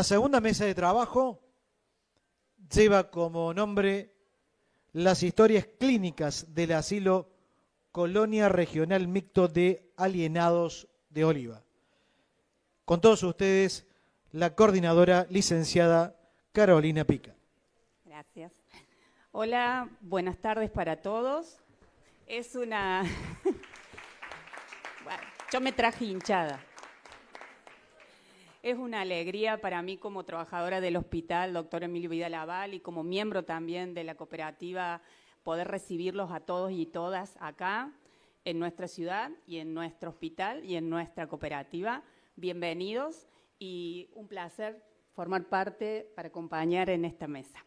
La segunda mesa de trabajo lleva como nombre las historias clínicas del asilo Colonia Regional Mixto de Alienados de Oliva. Con todos ustedes, la coordinadora licenciada Carolina Pica. Gracias. Hola, buenas tardes para todos. Es una... Bueno, yo me traje hinchada. Es una alegría para mí como trabajadora del hospital Dr. Emilio Vidal Aval y como miembro también de la cooperativa poder recibirlos a todos y todas acá en nuestra ciudad y en nuestro hospital y en nuestra cooperativa. Bienvenidos y un placer formar parte para acompañar en esta mesa.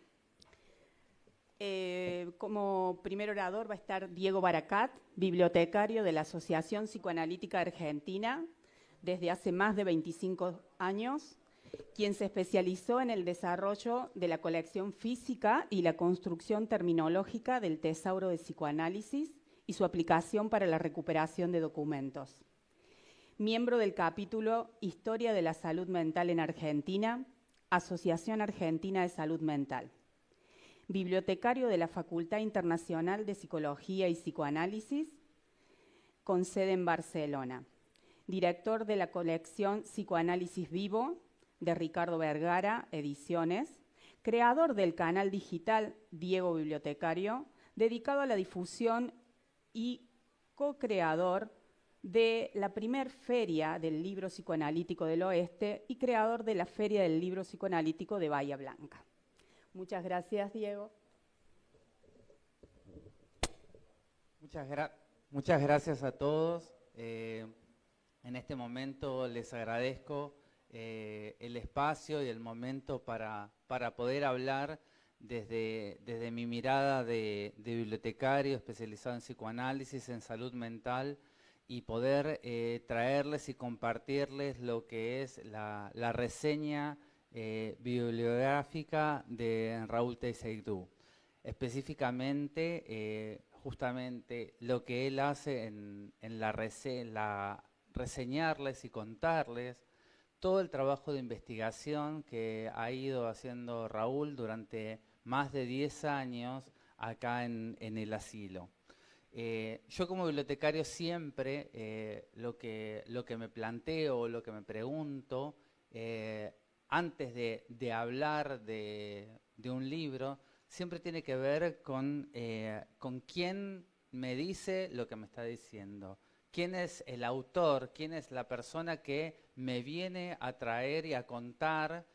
Como primer orador va a estar Diego Baracat, bibliotecario de la Asociación Psicoanalítica Argentina desde hace más de 25 años, quien se especializó en el desarrollo de la colección física y la construcción terminológica del tesauro de psicoanálisis y su aplicación para la recuperación de documentos. Miembro del capítulo Historia de la Salud Mental en Argentina, Asociación Argentina de Salud Mental. Bibliotecario de la Facultad Internacional de Psicología y Psicoanálisis, con sede en Barcelona. Director de la colección Psicoanálisis Vivo, de Ricardo Vergara Ediciones. Creador del canal digital Diego Bibliotecario, dedicado a la difusión y co-creador de la primer feria del libro psicoanalítico del Oeste y creador de la Feria del Libro Psicoanalítico de Bahía Blanca. Muchas gracias, Diego. Muchas gracias a todos. En este momento les agradezco el espacio y el momento para poder hablar desde mi mirada de bibliotecario especializado en psicoanálisis, en salud mental, y poder traerles y compartirles lo que es la reseña bibliográfica de Raúl Teixeira. Específicamente, justamente lo que él hace en reseñarles y contarles todo el trabajo de investigación que ha ido haciendo Raúl durante más de 10 años acá en el asilo. Yo como bibliotecario siempre lo que me planteo, lo que me pregunto, antes de hablar de un libro, siempre tiene que ver con quién me dice lo que me está diciendo. ¿Quién es el autor? ¿Quién es la persona que me viene a traer y a contar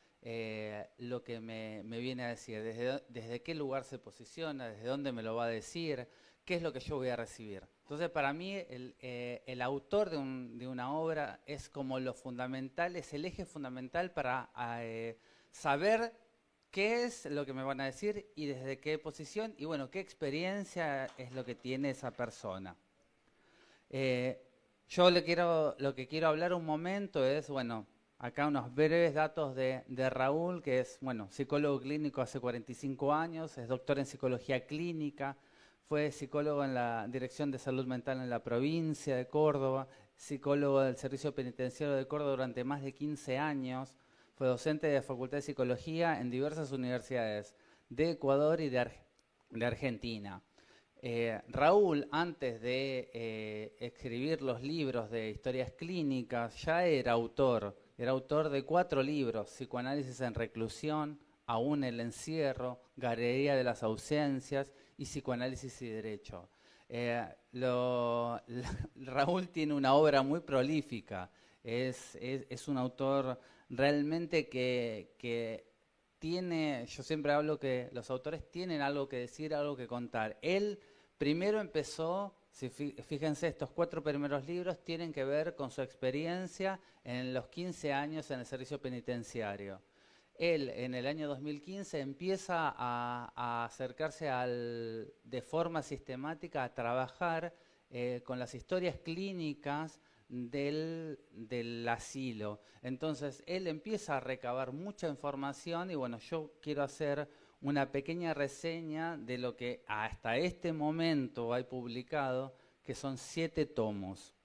lo que me viene a decir? ¿Desde qué lugar se posiciona? ¿Desde dónde me lo va a decir? ¿Qué es lo que yo voy a recibir? Entonces, para mí, el autor de una obra es como lo fundamental, es el eje fundamental para saber qué es lo que me van a decir y desde qué posición y, bueno, qué experiencia es lo que tiene esa persona. Yo lo que quiero hablar un momento es, bueno, acá unos breves datos de Raúl, que es, bueno, psicólogo clínico hace 45 años, es doctor en psicología clínica, fue psicólogo en la Dirección de Salud Mental en la provincia de Córdoba, psicólogo del Servicio Penitenciario de Córdoba durante más de 15 años, fue docente de la Facultad de Psicología en diversas universidades de Ecuador y de Argentina. Raúl, antes de escribir los libros de historias clínicas, ya era autor de 4 libros: Psicoanálisis en reclusión, Aún el encierro, Galería de las ausencias y Psicoanálisis y derecho. Raúl tiene una obra muy prolífica, es un autor realmente que tiene, yo siempre hablo que los autores tienen algo que decir, algo que contar. Él primero empezó, fíjense, estos 4 primeros libros tienen que ver con su experiencia en los 15 años en el servicio penitenciario. Él en el año 2015 empieza a acercarse de forma sistemática a trabajar con las historias clínicas del asilo. Entonces él empieza a recabar mucha información y bueno, yo quiero hacer una pequeña reseña de lo que hasta este momento hay publicado, que son 7 tomos.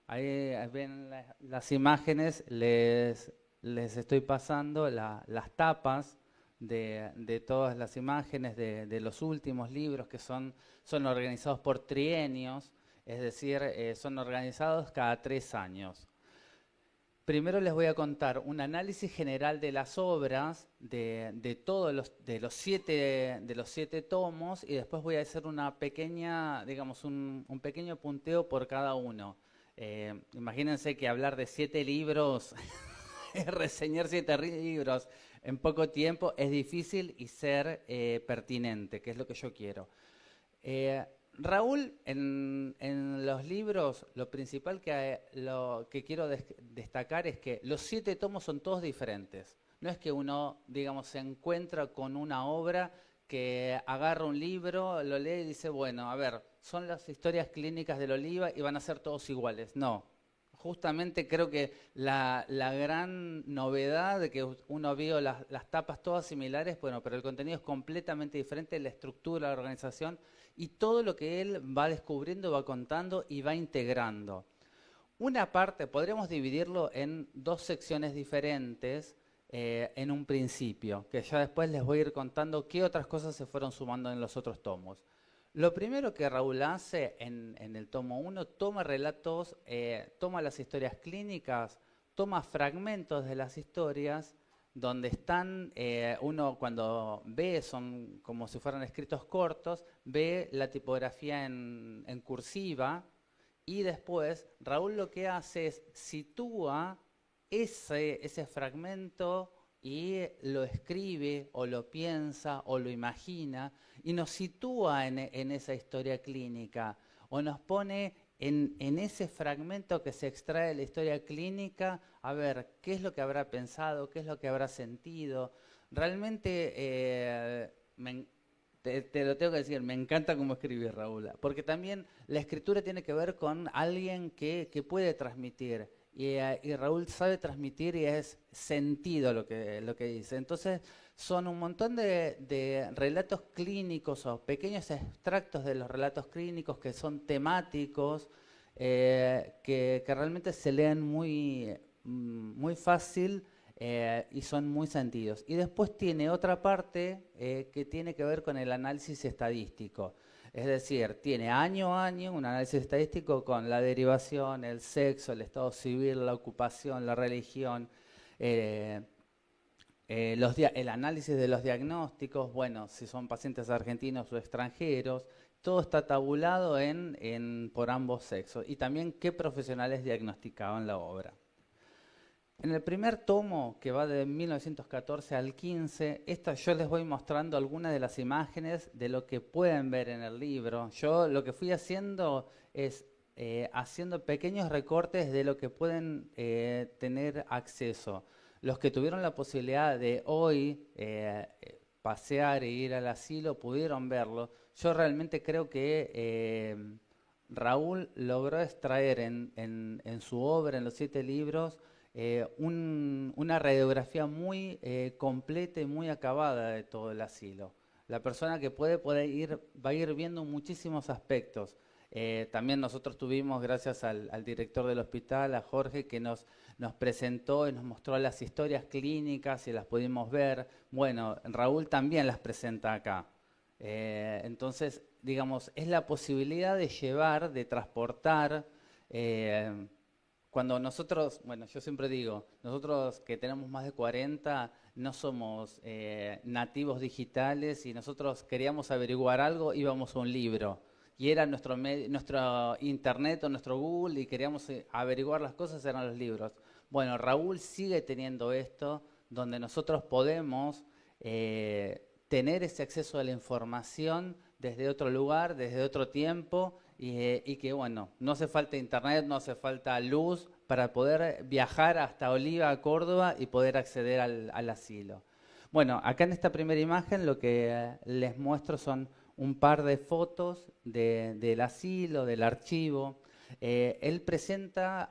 Ahí ven las imágenes, les les estoy pasando las tapas de todas las imágenes de los últimos libros que son organizados por trienios, es decir, son organizados cada 3 años. Primero les voy a contar un análisis general de las obras de todos los 7 tomos y después voy a hacer una pequeña, digamos, un pequeño punteo por cada uno. Imagínense que hablar de 7 libros, reseñar 7 libros en poco tiempo es difícil y ser pertinente, que es lo que yo quiero. Raúl, en los libros, lo principal que quiero destacar es que los 7 tomos son todos diferentes. No es que uno, digamos, se encuentra con una obra que agarra un libro, lo lee y dice, bueno, a ver, son las historias clínicas del Oliva y van a ser todos iguales. No, justamente creo que la gran novedad de que uno vio las tapas todas similares, bueno, pero el contenido es completamente diferente, la estructura, la organización y todo lo que él va descubriendo, va contando y va integrando. Una parte, podríamos dividirlo en 2 secciones diferentes en un principio, que ya después les voy a ir contando qué otras cosas se fueron sumando en los otros tomos. Lo primero que Raúl hace en el tomo 1, toma relatos, toma las historias clínicas, toma fragmentos de las historias, donde están, uno cuando ve, son como si fueran escritos cortos, ve la tipografía en cursiva y después Raúl lo que hace es sitúa ese fragmento y lo escribe o lo piensa o lo imagina y nos sitúa en esa historia clínica o nos pone en ese fragmento que se extrae de la historia clínica, a ver, qué es lo que habrá pensado, qué es lo que habrá sentido. Realmente, te lo tengo que decir, me encanta cómo escribe Raúl, porque también la escritura tiene que ver con alguien que puede transmitir. Y Raúl sabe transmitir y es sentido lo que dice. Entonces son un montón de relatos clínicos o pequeños extractos de los relatos clínicos que son temáticos, que realmente se leen muy fácil y son muy sentidos. Y después tiene otra parte que tiene que ver con el análisis estadístico. Es decir, tiene año a año un análisis estadístico con la derivación, el sexo, el estado civil, la ocupación, la religión, el análisis de los diagnósticos, bueno, si son pacientes argentinos o extranjeros, todo está tabulado por ambos sexos y también qué profesionales diagnosticaban la obra. En el primer tomo, que va de 1914 al 15, yo les voy mostrando algunas de las imágenes de lo que pueden ver en el libro. Yo lo que fui haciendo es haciendo pequeños recortes de lo que pueden tener acceso. Los que tuvieron la posibilidad de hoy pasear e ir al asilo pudieron verlo. Yo realmente creo que Raúl logró extraer en su obra, en los 7 libros, una radiografía muy completa y muy acabada de todo el asilo. La persona que va a ir viendo muchísimos aspectos. También nosotros tuvimos, gracias al director del hospital, a Jorge, que nos presentó y nos mostró las historias clínicas y las pudimos ver. Bueno, Raúl también las presenta acá. Entonces, digamos, es la posibilidad de llevar, de transportar. Cuando nosotros, bueno, yo siempre digo, nosotros que tenemos más de 40 no somos nativos digitales y nosotros queríamos averiguar algo, íbamos a un libro. Y era nuestro internet o nuestro Google y queríamos averiguar las cosas, eran los libros. Bueno, Raúl sigue teniendo esto, donde nosotros podemos tener ese acceso a la información desde otro lugar, desde otro tiempo, y que, bueno, no hace falta internet, no hace falta luz para poder viajar hasta Oliva, Córdoba y poder acceder al asilo. Bueno, acá en esta primera imagen lo que les muestro son un par de fotos del asilo, del archivo. Él presenta,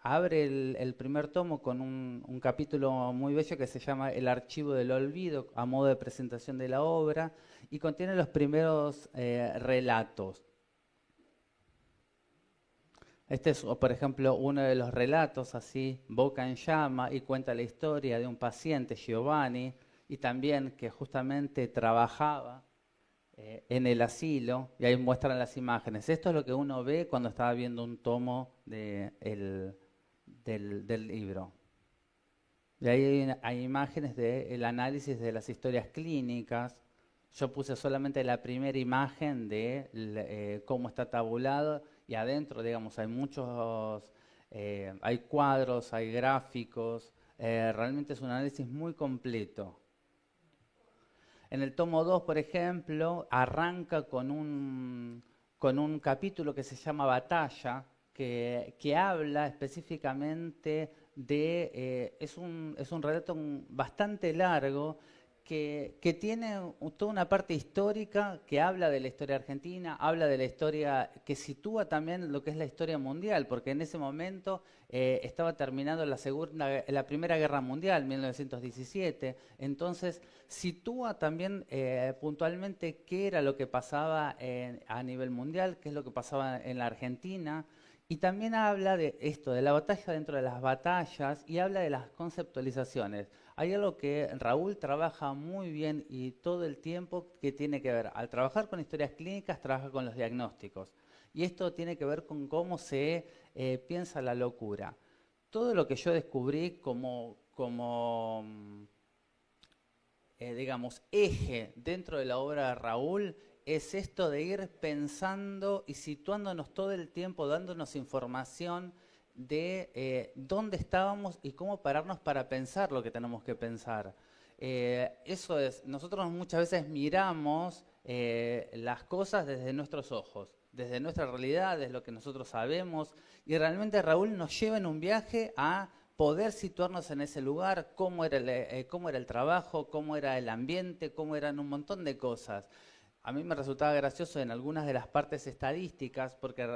abre el primer tomo con un capítulo muy bello que se llama El archivo del olvido, a modo de presentación de la obra, y contiene los primeros relatos. Este es, por ejemplo, uno de los relatos, así, Boca en llama, y cuenta la historia de un paciente, Giovanni, y también que justamente trabajaba en el asilo, y ahí muestran las imágenes. Esto es lo que uno ve cuando estaba viendo un tomo del libro. Y ahí hay imágenes del análisis de las historias clínicas. Yo puse solamente la primera imagen de cómo está tabulado, y adentro, digamos, hay muchos, hay cuadros, hay gráficos, realmente es un análisis muy completo. En el tomo 2, por ejemplo, arranca con un capítulo que se llama Batalla, que habla específicamente de, es un relato bastante largo, que tiene toda una parte histórica que habla de la historia argentina, habla de la historia, que sitúa también lo que es la historia mundial, porque en ese momento estaba terminando la Primera Guerra Mundial, 1917, entonces sitúa también puntualmente qué era lo que pasaba a nivel mundial, qué es lo que pasaba en la Argentina, y también habla de esto, de la batalla dentro de las batallas, y habla de las conceptualizaciones. Hay algo que Raúl trabaja muy bien y todo el tiempo que tiene que ver, al trabajar con historias clínicas, trabaja con los diagnósticos. Y esto tiene que ver con cómo se piensa la locura. Todo lo que yo descubrí digamos, eje dentro de la obra de Raúl es esto de ir pensando y situándonos todo el tiempo, dándonos información de dónde estábamos y cómo pararnos para pensar lo que tenemos que pensar. Eso es, nosotros muchas veces miramos las cosas desde nuestros ojos, desde nuestra realidad, desde lo que nosotros sabemos, y realmente Raúl nos lleva en un viaje a poder situarnos en ese lugar, cómo era el trabajo, cómo era el ambiente, cómo eran un montón de cosas. A mí me resultaba gracioso en algunas de las partes estadísticas, porque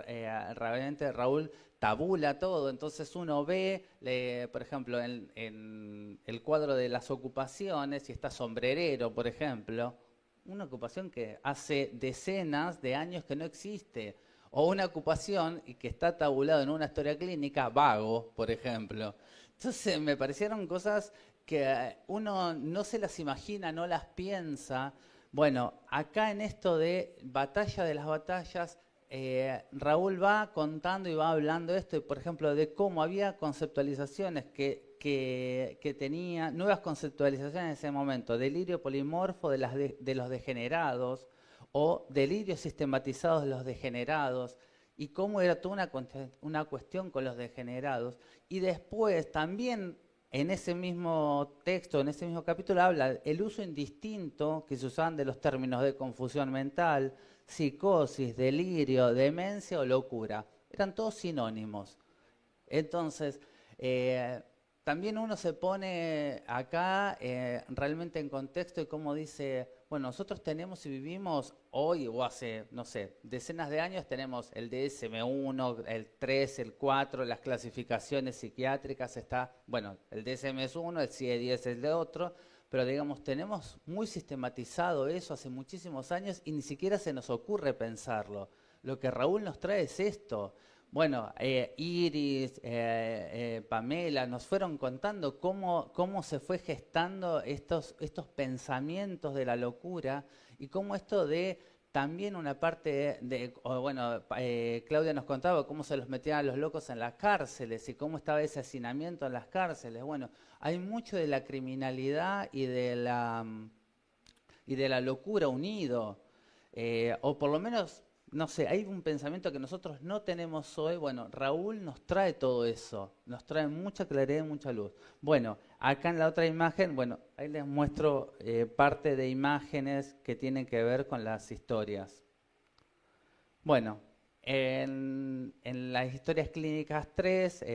realmente Raúl tabula todo, entonces uno ve, por ejemplo, en el cuadro de las ocupaciones, si está sombrerero, por ejemplo, una ocupación que hace decenas de años que no existe, o una ocupación y que está tabulado en una historia clínica, vago, por ejemplo. Entonces me parecieron cosas que uno no se las imagina, no las piensa. Bueno, acá en esto de batalla de las batallas, Raúl va contando y va hablando esto, por ejemplo, de cómo había conceptualizaciones que tenía, nuevas conceptualizaciones en ese momento, delirio polimorfo de los degenerados o delirios sistematizados de los degenerados, y cómo era toda una cuestión con los degenerados. Y después también en ese mismo texto, en ese mismo capítulo, habla el uso indistinto que se usaban de los términos de confusión mental, psicosis, delirio, demencia o locura. Eran todos sinónimos. Entonces, también uno se pone acá realmente en contexto y como dice, bueno, nosotros tenemos y vivimos hoy o hace, no sé, decenas de años, tenemos el DSM-1, el 3, el 4, las clasificaciones psiquiátricas, está, bueno, el DSM es uno, el CIE-10 es el de otro, pero digamos, tenemos muy sistematizado eso hace muchísimos años y ni siquiera se nos ocurre pensarlo. Lo que Raúl nos trae es esto. Bueno, Iris, Pamela, nos fueron contando cómo se fue gestando estos pensamientos de la locura y cómo esto de también una parte Claudia nos contaba cómo se los metían a los locos en las cárceles y cómo estaba ese hacinamiento en las cárceles. Bueno, hay mucho de la criminalidad y de la locura unido, o por lo menos... No sé, hay un pensamiento que nosotros no tenemos hoy. Bueno, Raúl nos trae todo eso, nos trae mucha claridad y mucha luz. Bueno, acá en la otra imagen, bueno, ahí les muestro parte de imágenes que tienen que ver con las historias. Bueno, en las historias clínicas 3,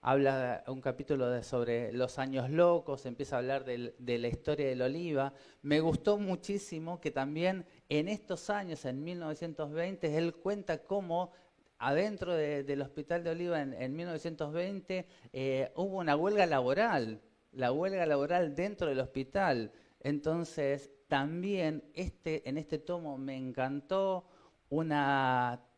habla un capítulo sobre los años locos, empieza a hablar de la historia del Oliva. Me gustó muchísimo que también en estos años, en 1920, él cuenta cómo adentro del Hospital de Oliva en 1920 hubo una huelga laboral, la huelga laboral dentro del hospital. Entonces, también en este tomo me encantó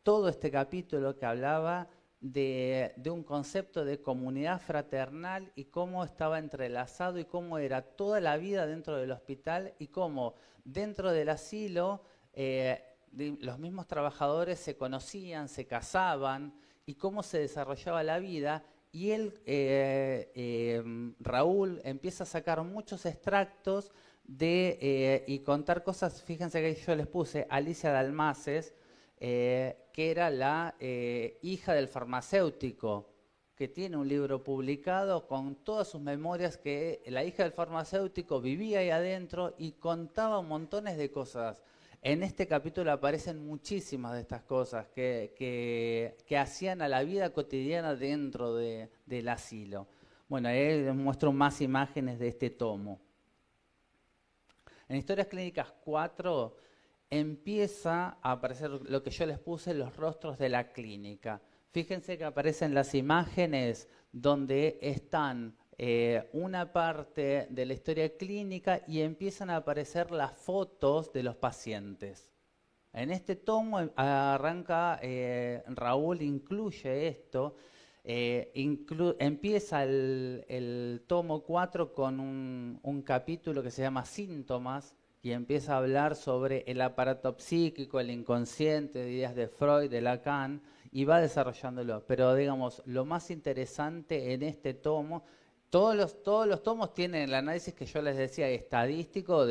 todo este capítulo que hablaba de un concepto de comunidad fraternal y cómo estaba entrelazado y cómo era toda la vida dentro del hospital y cómo dentro del asilo los mismos trabajadores se conocían, se casaban y cómo se desarrollaba la vida. Y él, Raúl, empieza a sacar muchos extractos y contar cosas. Fíjense que yo les puse Alicia Dalmases, que era la hija del farmacéutico, que tiene un libro publicado con todas sus memorias, que la hija del farmacéutico vivía ahí adentro y contaba montones de cosas. En este capítulo aparecen muchísimas de estas cosas que hacían a la vida cotidiana dentro del asilo. Bueno, ahí les muestro más imágenes de este tomo. En Historias Clínicas 4 empieza a aparecer lo que yo les puse, los rostros de la clínica. Fíjense que aparecen las imágenes donde están una parte de la historia clínica y empiezan a aparecer las fotos de los pacientes. En este tomo arranca, Raúl incluye esto, empieza el tomo 4 con un capítulo que se llama Síntomas y empieza a hablar sobre el aparato psíquico, el inconsciente, ideas de Freud, de Lacan, y va desarrollándolo. Pero digamos, lo más interesante en este tomo, todos los tomos tienen el análisis que yo les decía, estadístico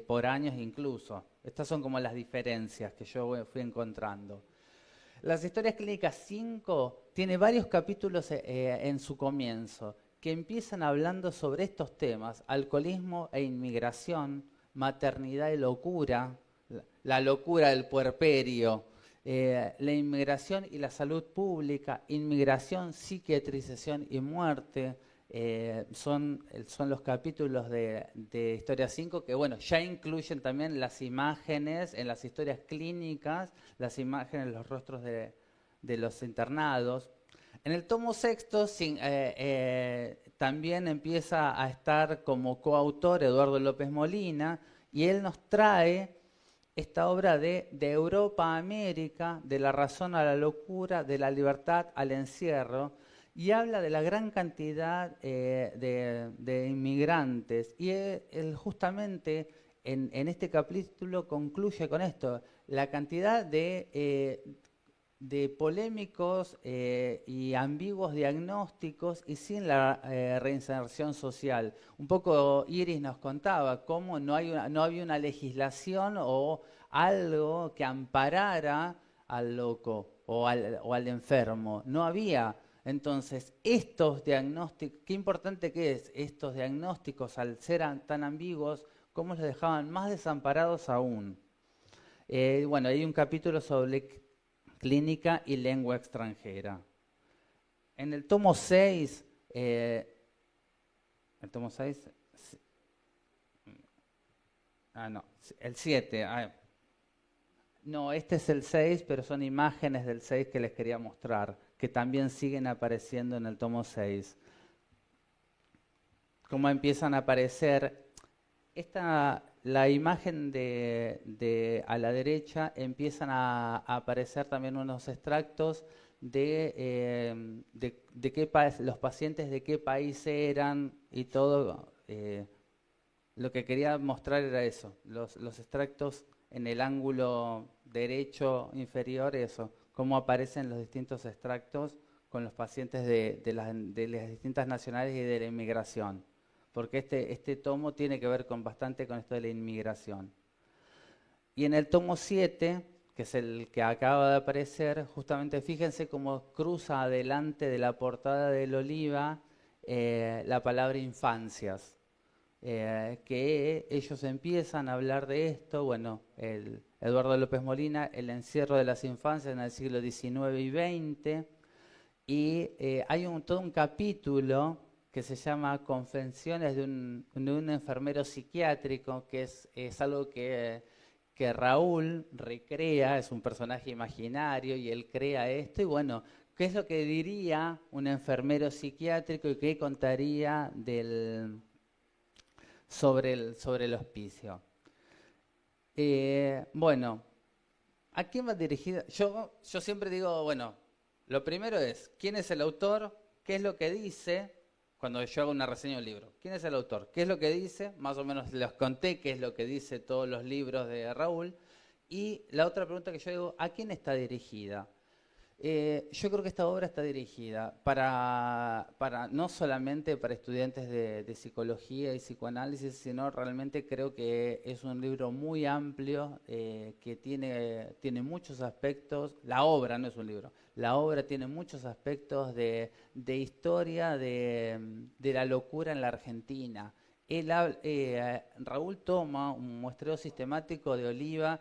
por años incluso. Estas son como las diferencias que yo fui encontrando. Las Historias Clínicas 5 tiene varios capítulos en su comienzo que empiezan hablando sobre estos temas: alcoholismo e inmigración, maternidad y locura, la locura del puerperio, la inmigración y la salud pública, inmigración, psiquiatrización y muerte. Son los capítulos de Historia 5 que, bueno, ya incluyen también las imágenes en las historias clínicas, las imágenes, los rostros de los internados. En el tomo 6 también empieza a estar como coautor Eduardo López Molina, y él nos trae esta obra de Europa a América, de la razón a la locura, de la libertad al encierro, y habla de la gran cantidad de inmigrantes. Y él justamente en este capítulo concluye con esto: la cantidad de polémicos y ambiguos diagnósticos y sin la reinserción social. Un poco Iris nos contaba cómo no había una legislación o algo que amparara al loco o al enfermo. No había. Entonces, estos diagnósticos, qué importante que es, estos diagnósticos, al ser tan ambiguos, cómo los dejaban más desamparados aún. Bueno, hay un capítulo sobre clínica y lengua extranjera. En el tomo 6, el 7, no, este es el 6, pero son imágenes del 6 que les quería mostrar, que también siguen apareciendo en el tomo 6. Cómo empiezan a aparecer, la imagen a la derecha empiezan a aparecer también unos extractos de los pacientes de qué país eran y todo. Lo que quería mostrar era eso, los extractos en el ángulo derecho inferior, eso, cómo aparecen los distintos extractos con los pacientes de las distintas nacionalidades y de la inmigración. Porque este tomo tiene que ver bastante con esto de la inmigración. Y en el tomo 7, que es el que acaba de aparecer, justamente fíjense cómo cruza adelante de la portada del Oliva la palabra infancias. Que ellos empiezan a hablar de esto, bueno, Eduardo López Molina, el encierro de las infancias en el siglo XIX y XX, y hay todo un capítulo que se llama Confesiones de un enfermero psiquiátrico, que es algo que Raúl recrea, es un personaje imaginario y él crea esto, y bueno, ¿qué es lo que diría un enfermero psiquiátrico y qué contaría sobre el hospicio? Bueno, ¿a quién va dirigida? Yo siempre digo, bueno, Lo primero es, ¿quién es el autor? ¿Qué es lo que dice? Cuando yo hago una reseña de un libro, ¿quién es el autor? ¿Qué es lo que dice? Más o menos les conté qué es lo que dice todos los libros de Raúl. Y la otra pregunta que yo digo, ¿a quién está dirigida? Yo creo que esta obra está dirigida no solamente para estudiantes de psicología y psicoanálisis, sino realmente creo que es un libro muy amplio, que tiene muchos aspectos. La obra no es un libro, la obra tiene muchos aspectos de historia de la locura en la Argentina. Raúl toma un muestreo sistemático de Oliva,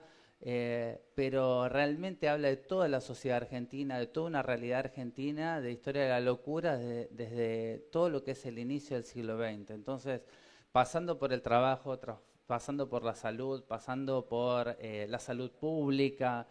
pero realmente habla de toda la sociedad argentina, de toda una realidad argentina, de historia de la locura desde todo lo que es el inicio del siglo XX. Entonces, pasando por el trabajo, pasando por la salud, pasando por la salud pública,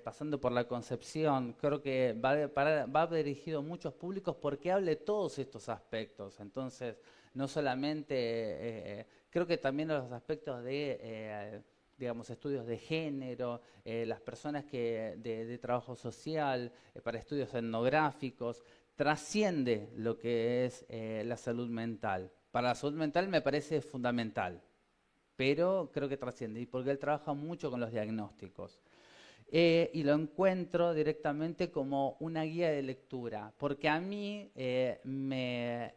pasando por la concepción, creo que va dirigido a muchos públicos porque habla de todos estos aspectos. Entonces, no solamente, creo que también los aspectos de digamos, estudios de género, las personas de trabajo social, para estudios etnográficos, trasciende lo que es la salud mental. Para la salud mental me parece fundamental, pero creo que trasciende, y porque él trabaja mucho con los diagnósticos. Y lo encuentro directamente como una guía de lectura, porque a mí me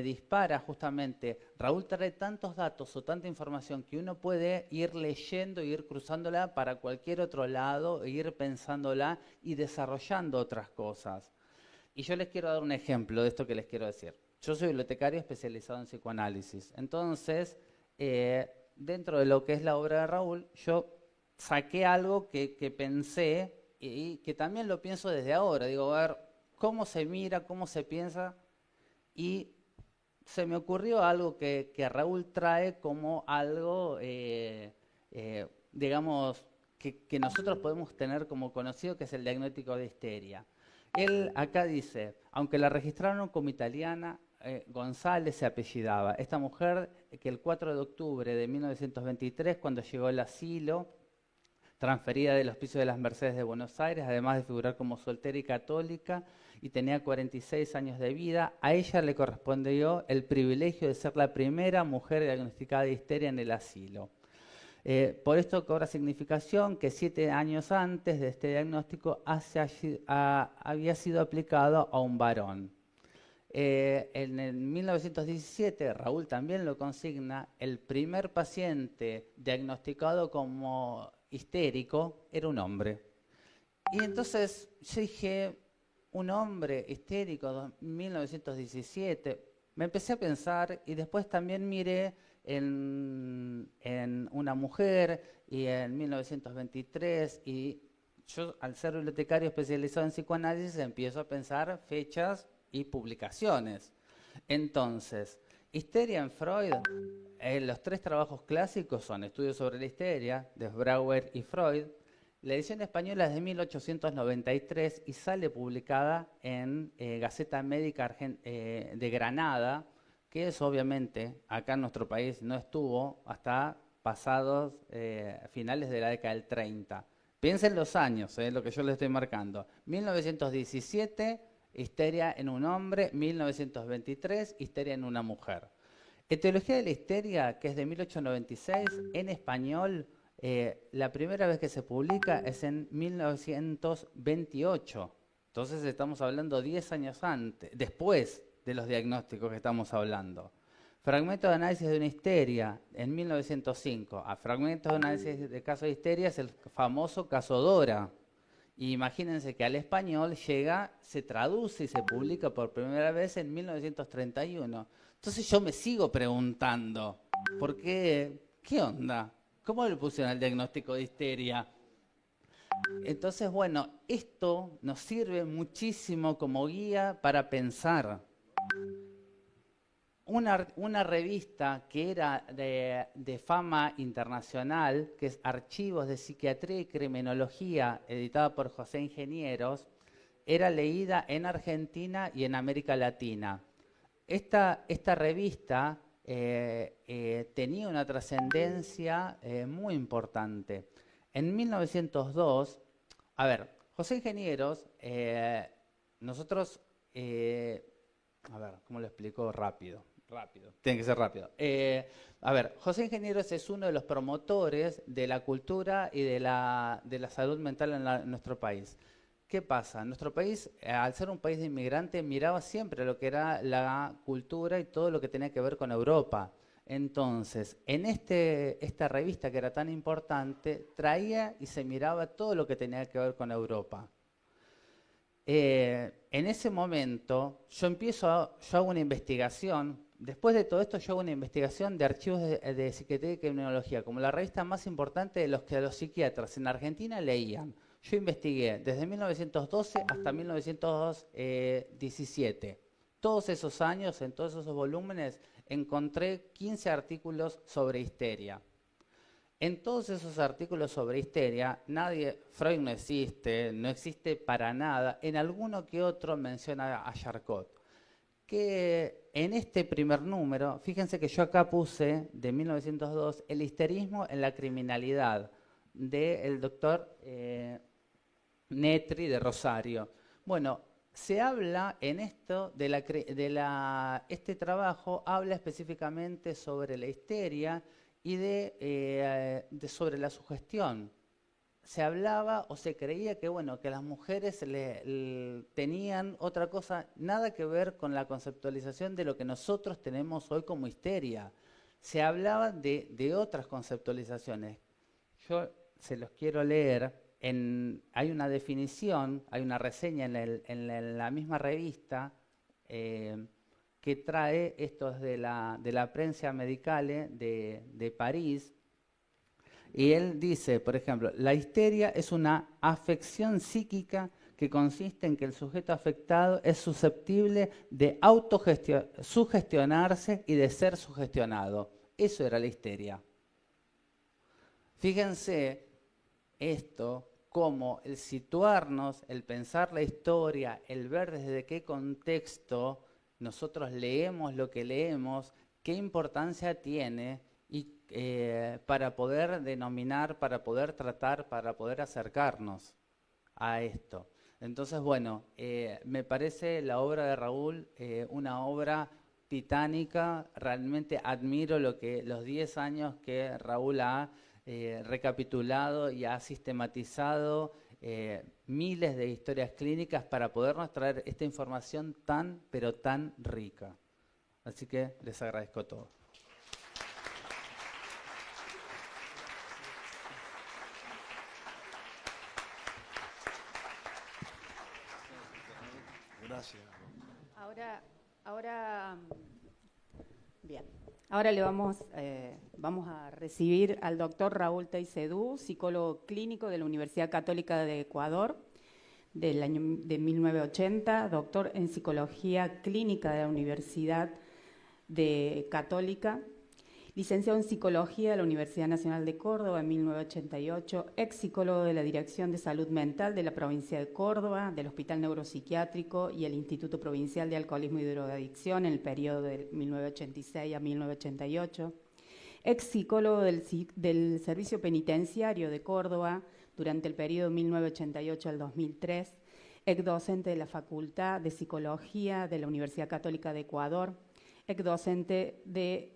dispara justamente, Raúl trae tantos datos o tanta información que uno puede ir leyendo, ir cruzándola para cualquier otro lado, e ir pensándola y desarrollando otras cosas. Y yo les quiero dar un ejemplo de esto que les quiero decir. Yo soy bibliotecario especializado en psicoanálisis, entonces dentro de lo que es la obra de Raúl, yo saqué algo que pensé y que también lo pienso desde ahora. Digo, a ver, cómo se mira, cómo se piensa, y se me ocurrió algo que Raúl trae como algo, digamos, que nosotros podemos tener como conocido, que es el diagnóstico de histeria. Él acá dice, aunque la registraron como italiana, González se apellidaba. Esta mujer que el 4 de octubre de 1923, cuando llegó al asilo, transferida del Hospicio de las Mercedes de Buenos Aires, además de figurar como soltera y católica, y tenía 46 años de vida, a ella le correspondió el privilegio de ser la primera mujer diagnosticada de histeria en el asilo. Por esto cobra significación que 7 años antes de este diagnóstico había sido aplicado a un varón. En el 1917, Raúl también lo consigna, el primer paciente diagnosticado como histérico era un hombre. Y entonces yo dije, un hombre histérico, 1917, me empecé a pensar, y después también miré en una mujer, y en 1923, y yo, al ser bibliotecario especializado en psicoanálisis, empiezo a pensar fechas y publicaciones. Entonces, histeria en Freud, los 3 trabajos clásicos son Estudios sobre la histeria, de Brauer y Freud. La edición española es de 1893 y sale publicada en Gaceta Médica de Granada, que es obviamente, acá en nuestro país no estuvo hasta pasados finales de la década del 30. Piensen los años, lo que yo les estoy marcando. 1917, histeria en un hombre; 1923, histeria en una mujer. Etiología de la histeria, que es de 1896, en español, la primera vez que se publica es en 1928. Entonces estamos hablando 10 años después de los diagnósticos que estamos hablando. Fragmento de análisis de una histeria en 1905. A fragmento de análisis de caso de histeria es el famoso caso Dora. Y imagínense que al español llega, se traduce y se publica por primera vez en 1931. Entonces yo me sigo preguntando, ¿por qué? ¿Qué onda? ¿Cómo le pusieron el diagnóstico de histeria? Entonces, bueno, esto nos sirve muchísimo como guía para pensar. Una revista que era de fama internacional, que es Archivos de Psiquiatría y Criminología, editada por José Ingenieros, era leída en Argentina y en América Latina. Esta revista tenía una trascendencia muy importante. En 1902, José Ingenieros, nosotros, a ver, ¿cómo lo explico? Rápido, tiene que ser rápido. A ver, José Ingenieros es uno de los promotores de la cultura y de la salud mental en nuestro país. ¿Qué pasa? Nuestro país, al ser un país de inmigrantes, miraba siempre lo que era la cultura y todo lo que tenía que ver con Europa. Entonces, en esta revista que era tan importante, traía y se miraba todo lo que tenía que ver con Europa. En ese momento, yo hago una investigación. Después de todo esto, yo hago una investigación de archivos de psiquiatría y criminología, como la revista más importante de los que los psiquiatras en Argentina leían. Yo investigué desde 1912 hasta 1917. Todos esos años, en todos esos volúmenes, encontré 15 artículos sobre histeria. En todos esos artículos sobre histeria, Freud no existe para nada. En alguno que otro menciona a Charcot. Que en este primer número, fíjense que yo acá puse, de 1902, el histerismo en la criminalidad, del doctor Netri de Rosario. Bueno, se habla en esto este trabajo habla específicamente sobre la histeria y sobre la sugestión. Se hablaba o se creía que, bueno, que las mujeres tenían otra cosa, nada que ver con la conceptualización de lo que nosotros tenemos hoy como histeria. Se hablaba de otras conceptualizaciones. Yo se los quiero leer. Hay una definición, hay una reseña en la misma revista que trae estos de la Prensa Medicale de París. Y él dice, por ejemplo, la histeria es una afección psíquica que consiste en que el sujeto afectado es susceptible de sugestionarse y de ser sugestionado. Eso era la histeria. Fíjense esto, como el situarnos, el pensar la historia, el ver desde qué contexto nosotros leemos lo que leemos, qué importancia tiene para poder denominar, para poder tratar, para poder acercarnos a esto. Entonces, bueno, me parece la obra de Raúl una obra titánica. Realmente admiro los 10 años que Raúl ha recapitulado y ha sistematizado miles de historias clínicas para podernos traer esta información tan, pero tan rica. Así que les agradezco todo. Gracias. Ahora vamos a recibir al doctor Raúl Teycedú, psicólogo clínico de la Universidad Católica de Ecuador, del año de 1980, doctor en psicología clínica de la Universidad Católica, licenciado en Psicología de la Universidad Nacional de Córdoba en 1988, ex psicólogo de la Dirección de Salud Mental de la provincia de Córdoba, del Hospital Neuropsiquiátrico y el Instituto Provincial de Alcoholismo y Drogadicción en el periodo de 1986 a 1988, ex psicólogo del Servicio Penitenciario de Córdoba durante el periodo 1988 al 2003, ex docente de la Facultad de Psicología de la Universidad Católica de Ecuador, ex docente de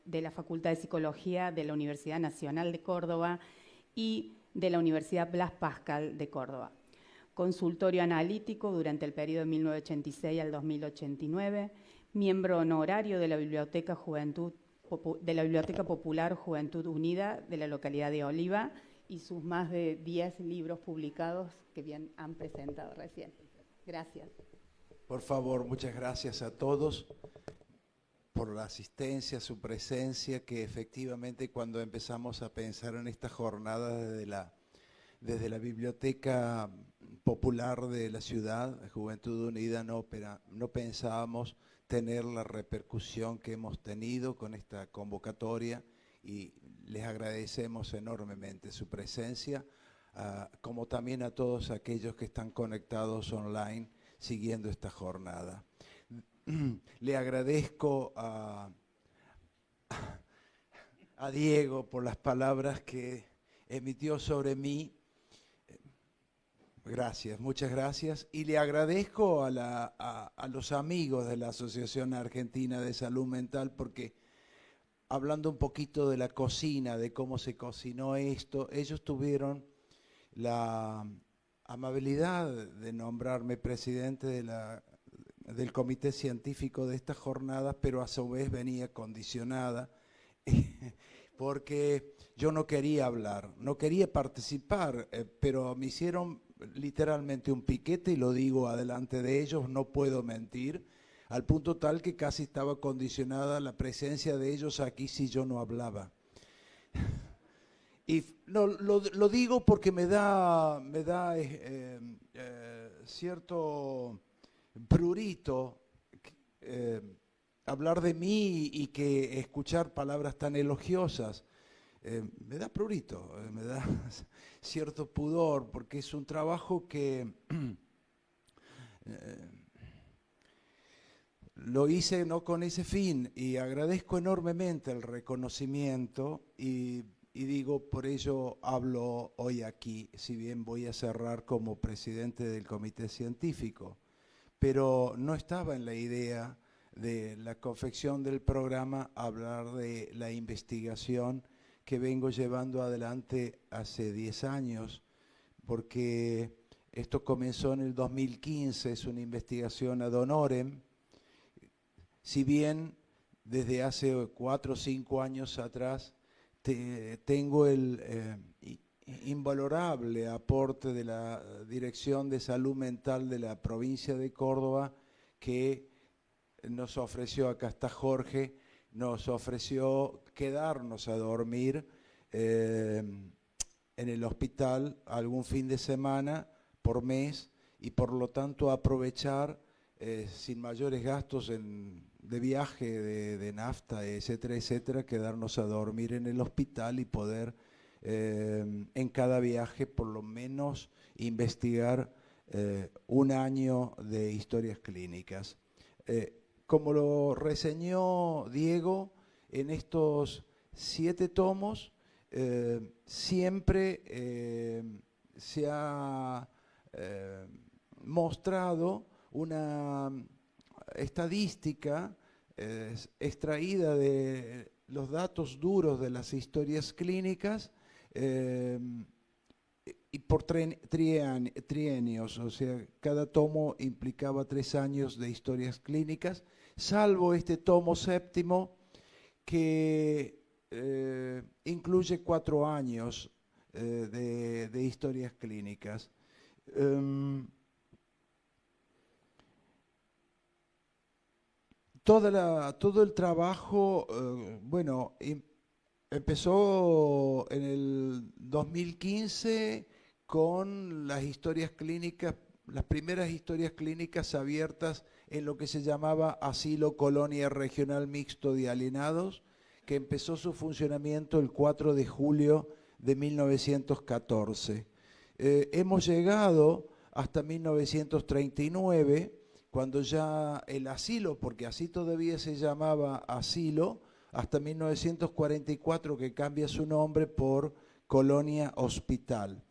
la Facultad de Psicología de la Universidad Nacional de Córdoba y de la Universidad Blas Pascal de Córdoba. Consultorio analítico durante el periodo de 1986 al 2089, miembro honorario de la Biblioteca Popular Juventud Unida de la localidad de Oliva y sus más de 10 libros publicados que bien han presentado recién. Gracias. Por favor, muchas gracias a todos por la asistencia, su presencia, que efectivamente cuando empezamos a pensar en esta jornada desde la Biblioteca Popular de la ciudad, Juventud Unida, no pensábamos tener la repercusión que hemos tenido con esta convocatoria y les agradecemos enormemente su presencia, como también a todos aquellos que están conectados online siguiendo esta jornada. Le agradezco a Diego por las palabras que emitió sobre mí. Gracias, muchas gracias. Y le agradezco a los amigos de la Asociación Argentina de Salud Mental, porque hablando un poquito de la cocina, de cómo se cocinó esto, ellos tuvieron la amabilidad de nombrarme presidente del comité científico de estas jornadas, pero a su vez venía condicionada porque yo no quería hablar, no quería participar, pero me hicieron literalmente un piquete, y lo digo adelante de ellos, no puedo mentir, al punto tal que casi estaba condicionada la presencia de ellos aquí si yo no hablaba. Y no, lo digo porque me da cierto prurito hablar de mí y que escuchar palabras tan elogiosas. Me da prurito, me da cierto pudor, porque es un trabajo que lo hice no con ese fin, y agradezco enormemente el reconocimiento y digo, por ello hablo hoy aquí, si bien voy a cerrar como presidente del comité científico, pero no estaba en la idea de la confección del programa hablar de la investigación que vengo llevando adelante hace 10 años, porque esto comenzó en el 2015, es una investigación ad honorem, si bien desde hace 4 o 5 años atrás tengo el invalorable aporte de la Dirección de Salud Mental de la provincia de Córdoba, que nos ofreció, acá está Jorge, nos ofreció quedarnos a dormir en el hospital algún fin de semana por mes, y por lo tanto aprovechar sin mayores gastos de viaje, de nafta, etcétera, etcétera, quedarnos a dormir en el hospital y poder en cada viaje por lo menos investigar un año de historias clínicas. Como lo reseñó Diego, en estos 7 tomos siempre se ha mostrado una estadística extraída de los datos duros de las historias clínicas y por trienios, o sea, cada tomo implicaba 3 años de historias clínicas, salvo este tomo 7º que incluye 4 años de historias clínicas. Todo el trabajo, bueno, empezó en el 2015 con las historias clínicas, las primeras historias clínicas abiertas en lo que se llamaba Asilo Colonia Regional Mixto de Alienados, que empezó su funcionamiento el 4 de julio de 1914. Hemos llegado hasta 1939, cuando ya el asilo, porque así todavía se llamaba asilo, hasta 1944 que cambia su nombre por Colonia Hospital.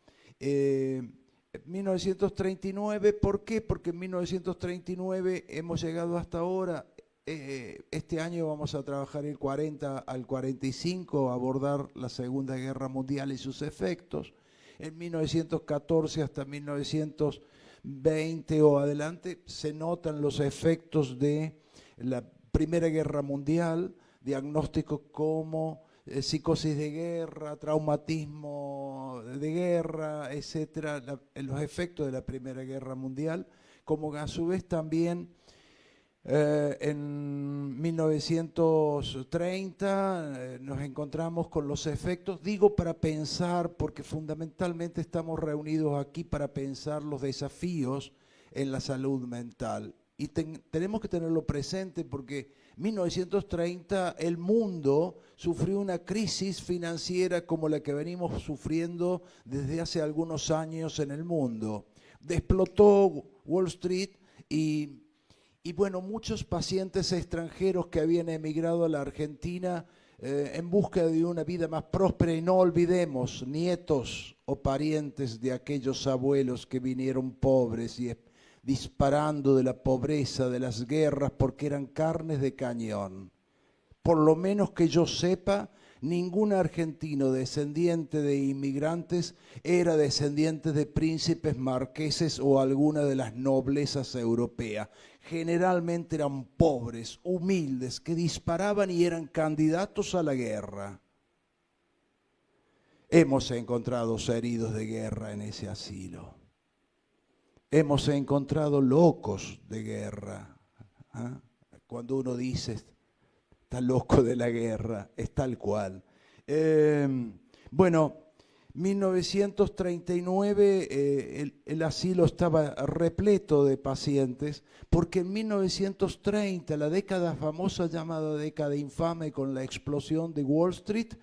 1939, ¿por qué? Porque en 1939 hemos llegado hasta ahora. Este año vamos a trabajar el 40 al 45, abordar la Segunda Guerra Mundial y sus efectos. En 1914 hasta 1920 o adelante se notan los efectos de la Primera Guerra Mundial, diagnósticos como psicosis de guerra, traumatismo de guerra, etcétera, los efectos de la Primera Guerra Mundial, como a su vez también en 1930 nos encontramos con los efectos, digo para pensar, porque fundamentalmente estamos reunidos aquí para pensar los desafíos en la salud mental. Y tenemos que tenerlo presente porque en 1930 el mundo sufrió una crisis financiera como la que venimos sufriendo desde hace algunos años en el mundo. Explotó Wall Street y bueno, muchos pacientes extranjeros que habían emigrado a la Argentina en busca de una vida más próspera, y no olvidemos nietos o parientes de aquellos abuelos que vinieron pobres y disparando de la pobreza, de las guerras, porque eran carnes de cañón. Por lo menos que yo sepa, ningún argentino descendiente de inmigrantes era descendiente de príncipes, marqueses o alguna de las noblezas europeas. Generalmente eran pobres, humildes, que disparaban y eran candidatos a la guerra. Hemos encontrado heridos de guerra en ese asilo. Hemos encontrado locos de guerra. ¿Ah? Cuando uno dice, está loco de la guerra, es tal cual. Bueno, 1939 el asilo estaba repleto de pacientes, porque en 1930, la década famosa llamada década infame con la explosión de Wall Street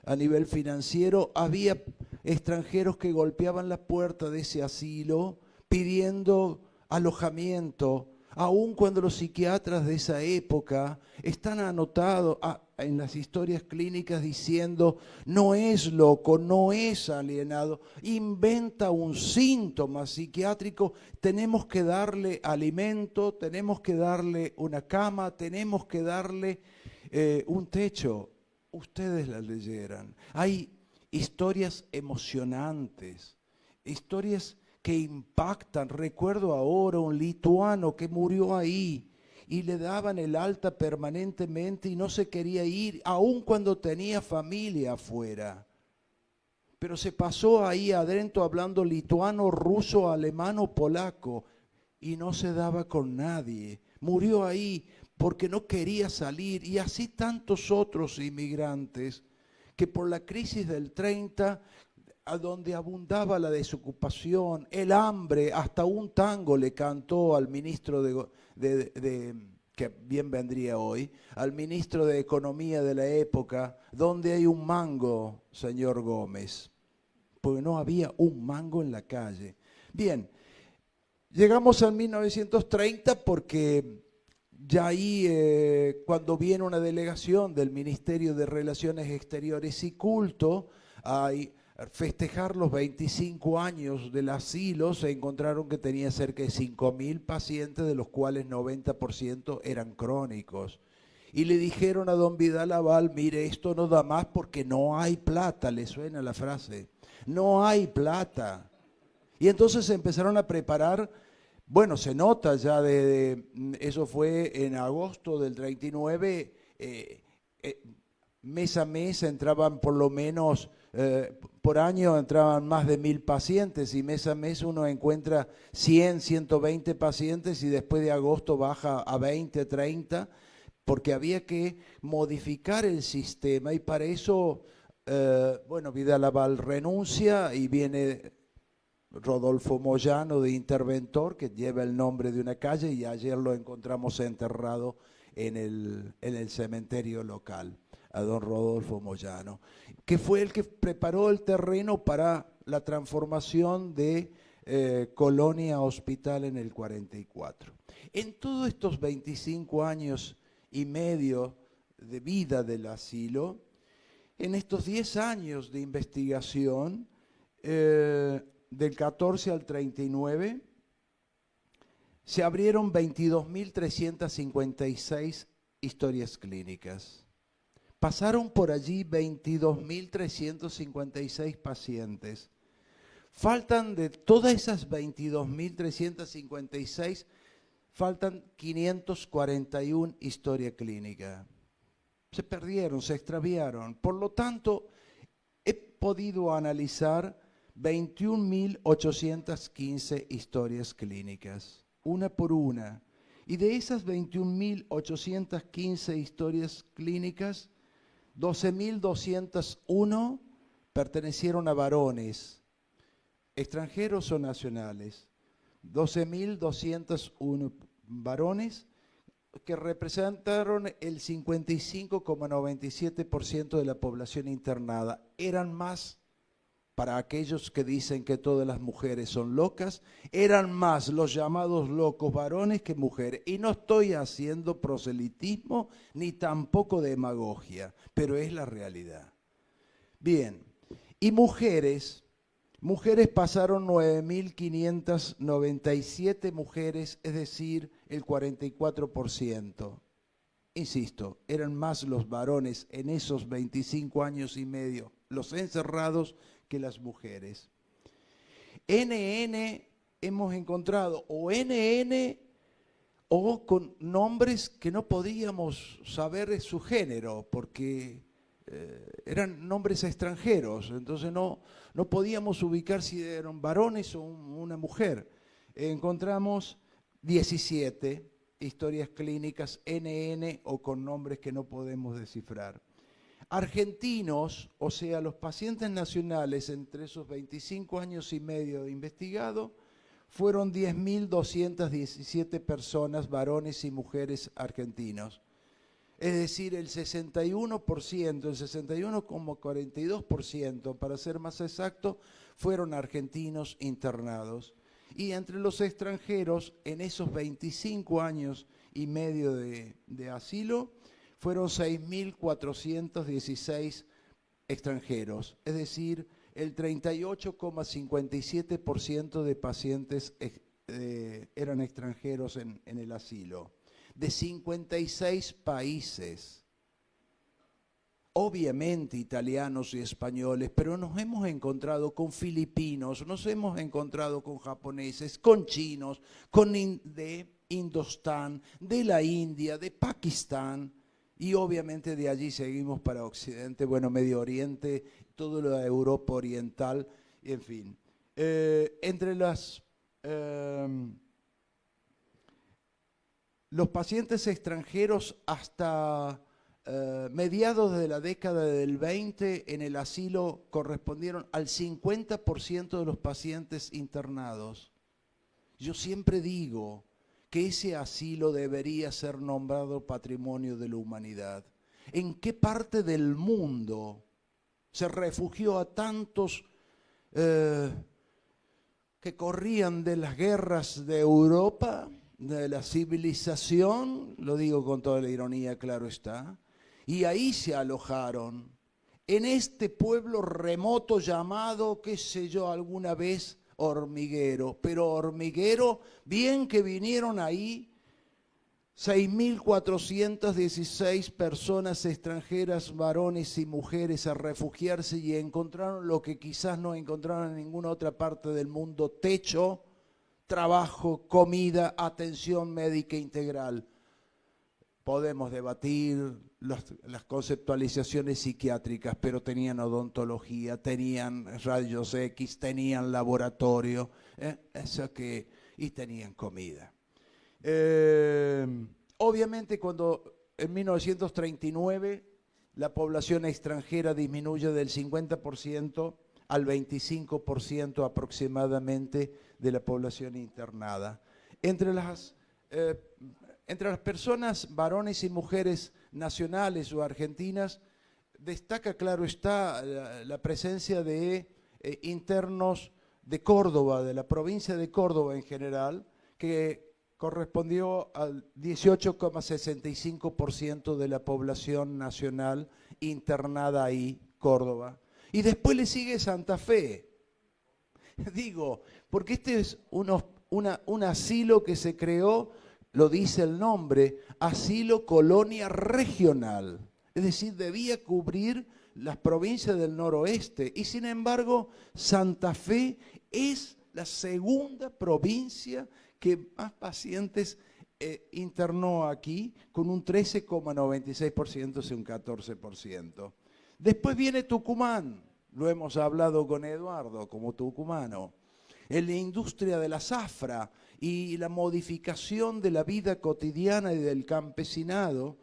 a nivel financiero, había extranjeros que golpeaban la puerta de ese asilo pidiendo alojamiento, aun cuando los psiquiatras de esa época están anotados en las historias clínicas diciendo, no es loco, no es alienado, inventa un síntoma psiquiátrico, tenemos que darle alimento, tenemos que darle una cama, tenemos que darle un techo. Ustedes las leyeran. Hay historias emocionantes, historias que impactan. Recuerdo ahora un lituano que murió ahí y le daban el alta permanentemente y no se quería ir, aun cuando tenía familia afuera. Pero se pasó ahí adentro hablando lituano, ruso, alemán o polaco y no se daba con nadie. Murió ahí porque no quería salir, y así tantos otros inmigrantes que por la crisis del 30, a donde abundaba la desocupación, el hambre, hasta un tango le cantó al ministro que bien vendría hoy, al ministro de Economía de la época, donde hay un mango, señor Gómez, porque no había un mango en la calle. Bien, llegamos al 1930 porque ya ahí, cuando viene una delegación del Ministerio de Relaciones Exteriores y Culto a festejar los 25 años del asilo, se encontraron que tenía cerca de 5.000 pacientes, de los cuales 90% eran crónicos. Y le dijeron a don Vidal Aval, mire, esto no da más porque no hay plata, ¿le suena la frase? No hay plata. Y entonces se empezaron a preparar. Bueno, se nota ya eso fue en agosto del 39, mes a mes entraban por lo menos, por año entraban más de 1.000 pacientes, y mes a mes uno encuentra 100, 120 pacientes, y después de agosto baja a 20, 30, porque había que modificar el sistema, y para eso, bueno, Vidal Aval renuncia y viene Rodolfo Moyano de interventor, que lleva el nombre de una calle, y ayer lo encontramos enterrado en el cementerio local, a don Rodolfo Moyano, que fue el que preparó el terreno para la transformación de Colonia Hospital en el 44. En todos estos 25 años y medio de vida del asilo, en estos 10 años de investigación, del 14 al 39, se abrieron 22.356 historias clínicas. Pasaron por allí 22.356 pacientes. Faltan de todas esas 22.356, faltan 541 historias clínicas. Se perdieron, se extraviaron. Por lo tanto, he podido analizar 21.815 historias clínicas, una por una. Y de esas 21.815 historias clínicas, 12.201 pertenecieron a varones, extranjeros o nacionales. 12.201 varones que representaron el 55,97% de la población internada. Eran más para aquellos que dicen que todas las mujeres son locas, eran más los llamados locos varones que mujeres. Y no estoy haciendo proselitismo ni tampoco demagogia, pero es la realidad. Bien, y mujeres pasaron 9.597 mujeres, es decir, el 44%. Insisto, eran más los varones en esos 25 años y medio, los encerrados, que las mujeres. NN hemos encontrado, o NN, o con nombres que no podíamos saber su género, porque eran nombres extranjeros, entonces no podíamos ubicar si eran varones o una mujer. Encontramos 17 historias clínicas NN o con nombres que no podemos descifrar. Argentinos, o sea, los pacientes nacionales entre esos 25 años y medio de investigado, fueron 10.217 personas, varones y mujeres argentinos. Es decir, el 61%, el 61,42%, para ser más exacto, fueron argentinos internados. Y entre los extranjeros, en esos 25 años y medio de asilo, fueron 6.416 extranjeros, es decir, el 38,57% de pacientes eran extranjeros en el asilo, de 56 países, obviamente italianos y españoles, pero nos hemos encontrado con filipinos, nos hemos encontrado con japoneses, con chinos, de Indostán, de la India, de Pakistán, y obviamente de allí seguimos para Occidente, bueno, Medio Oriente, toda la Europa Oriental, en fin. Entre los pacientes extranjeros hasta mediados de la década del 20 en el asilo correspondieron al 50% de los pacientes internados. Yo siempre digo que ese asilo debería ser nombrado Patrimonio de la Humanidad. ¿En qué parte del mundo se refugió a tantos que corrían de las guerras de Europa, de la civilización? Lo digo con toda la ironía, claro está. Y ahí se alojaron, en este pueblo remoto llamado, qué sé yo, alguna vez Hormiguero, pero Hormiguero, bien que vinieron ahí 6.416 personas extranjeras, varones y mujeres, a refugiarse y encontraron lo que quizás no encontraron en ninguna otra parte del mundo: techo, trabajo, comida, atención médica integral. Podemos debatir las conceptualizaciones psiquiátricas, pero tenían odontología, tenían rayos X, tenían laboratorio, y tenían comida. Obviamente cuando en 1939 la población extranjera disminuye del 50% al 25% aproximadamente de la población internada. Entre las personas, varones y mujeres nacionales o argentinas, destaca, claro está, la presencia de internos de Córdoba, de la provincia de Córdoba en general, que correspondió al 18,65% de la población nacional internada ahí, Córdoba. Y después le sigue Santa Fe. Digo, porque este es un asilo que se creó, lo dice el nombre, asilo colonia regional. Es decir, debía cubrir las provincias del noroeste. Y sin embargo, Santa Fe es la segunda provincia que más pacientes internó aquí, con un 13,96%, y un 14%. Después viene Tucumán, lo hemos hablado con Eduardo como tucumano. En la industria de la zafra y la modificación de la vida cotidiana y del campesinado,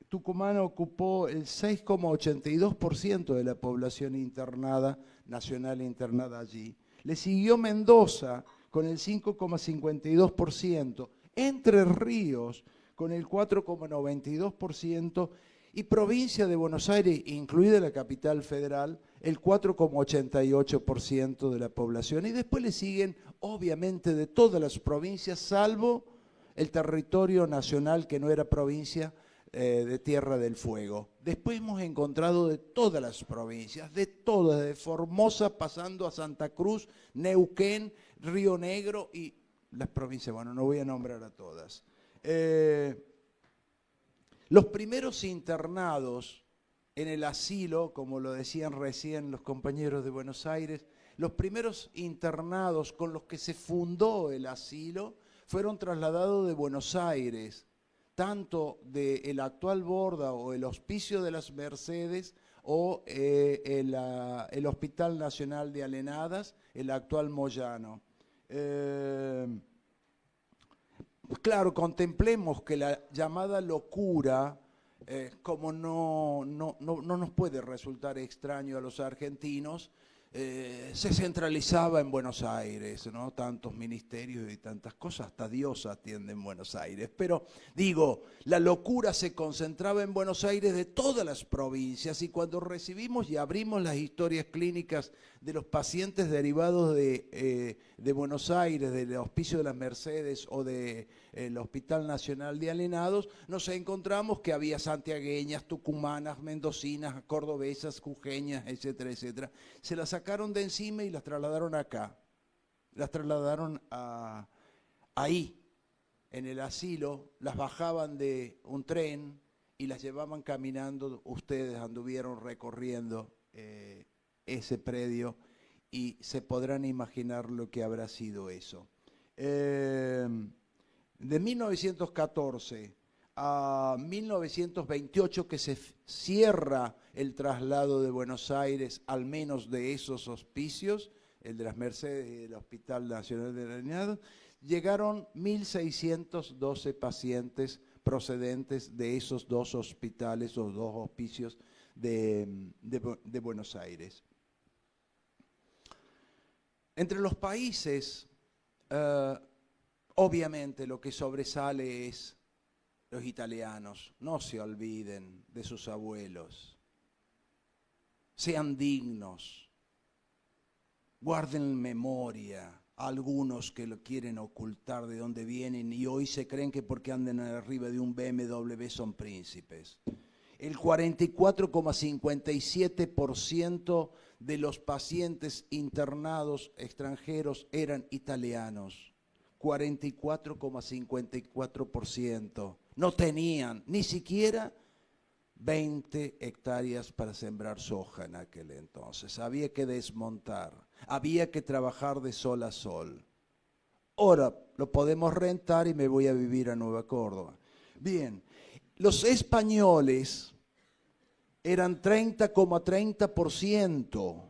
Tucumán ocupó el 6,82% de la población internada, nacional internada allí. Le siguió Mendoza con el 5,52%, Entre Ríos con el 4,92%, y provincia de Buenos Aires, incluida la capital federal, el 4,88% de la población. Y después le siguen, obviamente, de todas las provincias, salvo el territorio nacional que no era provincia, de Tierra del Fuego. Después hemos encontrado de todas las provincias, de todas, de Formosa pasando a Santa Cruz, Neuquén, Río Negro y las provincias, bueno, no voy a nombrar a todas. Los primeros internados en el asilo, como lo decían recién los compañeros de Buenos Aires, los primeros internados con los que se fundó el asilo fueron trasladados de Buenos Aires, tanto del actual Borda o el Hospicio de las Mercedes o el Hospital Nacional de Alenadas, el actual Moyano. Claro, contemplemos que la llamada locura, como no nos puede resultar extraño a los argentinos, se centralizaba en Buenos Aires, ¿no? Tantos ministerios y tantas cosas, hasta Dios atiende en Buenos Aires. Pero digo, la locura se concentraba en Buenos Aires de todas las provincias, y cuando recibimos y abrimos las historias clínicas de los pacientes derivados de Buenos Aires, del Hospicio de las Mercedes o del Hospital Nacional de Alenados, nos encontramos que había santiagueñas, tucumanas, mendocinas, cordobesas, jujeñas, etcétera, etcétera. Se las sacaron de encima y las trasladaron acá. Las trasladaron ahí, en el asilo, las bajaban de un tren y las llevaban caminando. Ustedes anduvieron recorriendo ese predio y se podrán imaginar lo que habrá sido eso. De 1914 a 1928, que se cierra el traslado de Buenos Aires, al menos de esos hospicios, el de las Mercedes y el Hospital Nacional de Alenados, llegaron 1.612 pacientes procedentes de esos dos hospitales o dos hospicios de Buenos Aires. Entre los países, obviamente lo que sobresale es los italianos. No se olviden de sus abuelos. Sean dignos. Guarden en memoria a algunos que lo quieren ocultar de dónde vienen y hoy se creen que porque andan arriba de un BMW son príncipes. El 44,57% de los pacientes internados extranjeros eran italianos. 44,54%. No tenían ni siquiera 20 hectáreas para sembrar soja en aquel entonces. Había que desmontar, había que trabajar de sol a sol. Ahora lo podemos rentar y me voy a vivir a Nueva Córdoba. Bien, los españoles eran 30,30%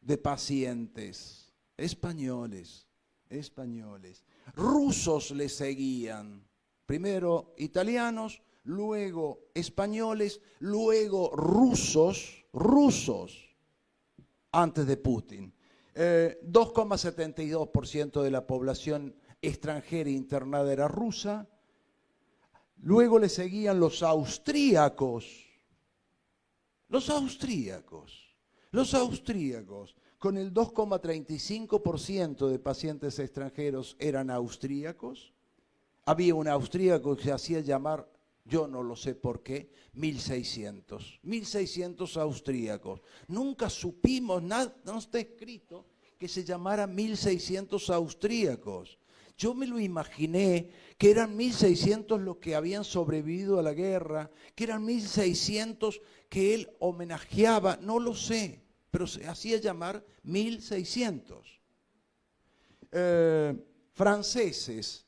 de pacientes. Españoles. Rusos le seguían. Primero italianos, luego españoles, luego rusos, antes de Putin. 2,72% de la población extranjera internada era rusa. Luego le seguían los austríacos, con el 2,35% de pacientes extranjeros eran austríacos. Había un austríaco que se hacía llamar, yo no lo sé por qué, 1.600 austríacos. Nunca supimos, nada, no está escrito que se llamara 1.600 austríacos. Yo me lo imaginé que eran 1.600 los que habían sobrevivido a la guerra, que eran 1.600 que él homenajeaba, no lo sé, pero se hacía llamar 1.600. Franceses.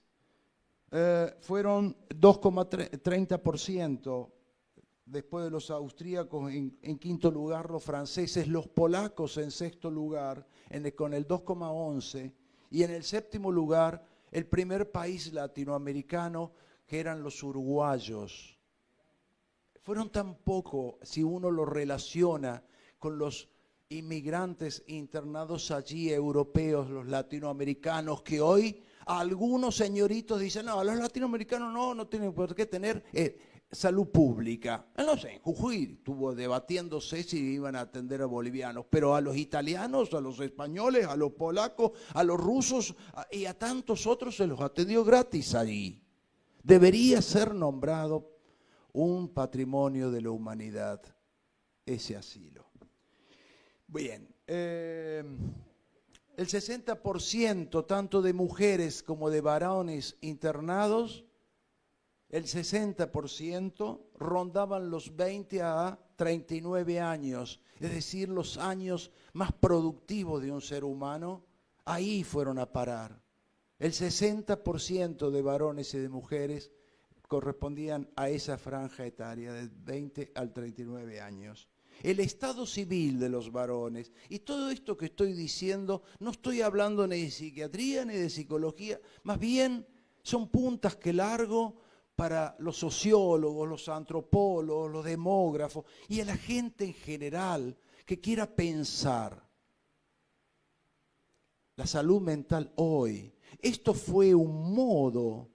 Fueron 2,30%, después de los austríacos, en quinto lugar los franceses, los polacos en sexto lugar, con el 2,11%, y en el séptimo lugar el primer país latinoamericano, que eran los uruguayos. Fueron tan poco, si uno lo relaciona con los inmigrantes internados allí, europeos, los latinoamericanos, que hoy algunos señoritos dicen, no, los latinoamericanos no tienen por qué tener salud pública. No sé, en Jujuy estuvo debatiéndose si iban a atender a bolivianos, pero a los italianos, a los españoles, a los polacos, a los rusos y a tantos otros se los atendió gratis ahí. Debería ser nombrado un patrimonio de la humanidad ese asilo. Bien, el 60% tanto de mujeres como de varones internados, el 60% rondaban los 20 a 39 años, es decir, los años más productivos de un ser humano, ahí fueron a parar. El 60% de varones y de mujeres correspondían a esa franja etaria de 20 al 39 años. El estado civil de los varones, y todo esto que estoy diciendo, no estoy hablando ni de psiquiatría ni de psicología, más bien son puntas que largo para los sociólogos, los antropólogos, los demógrafos y a la gente en general que quiera pensar la salud mental hoy. Esto fue un modo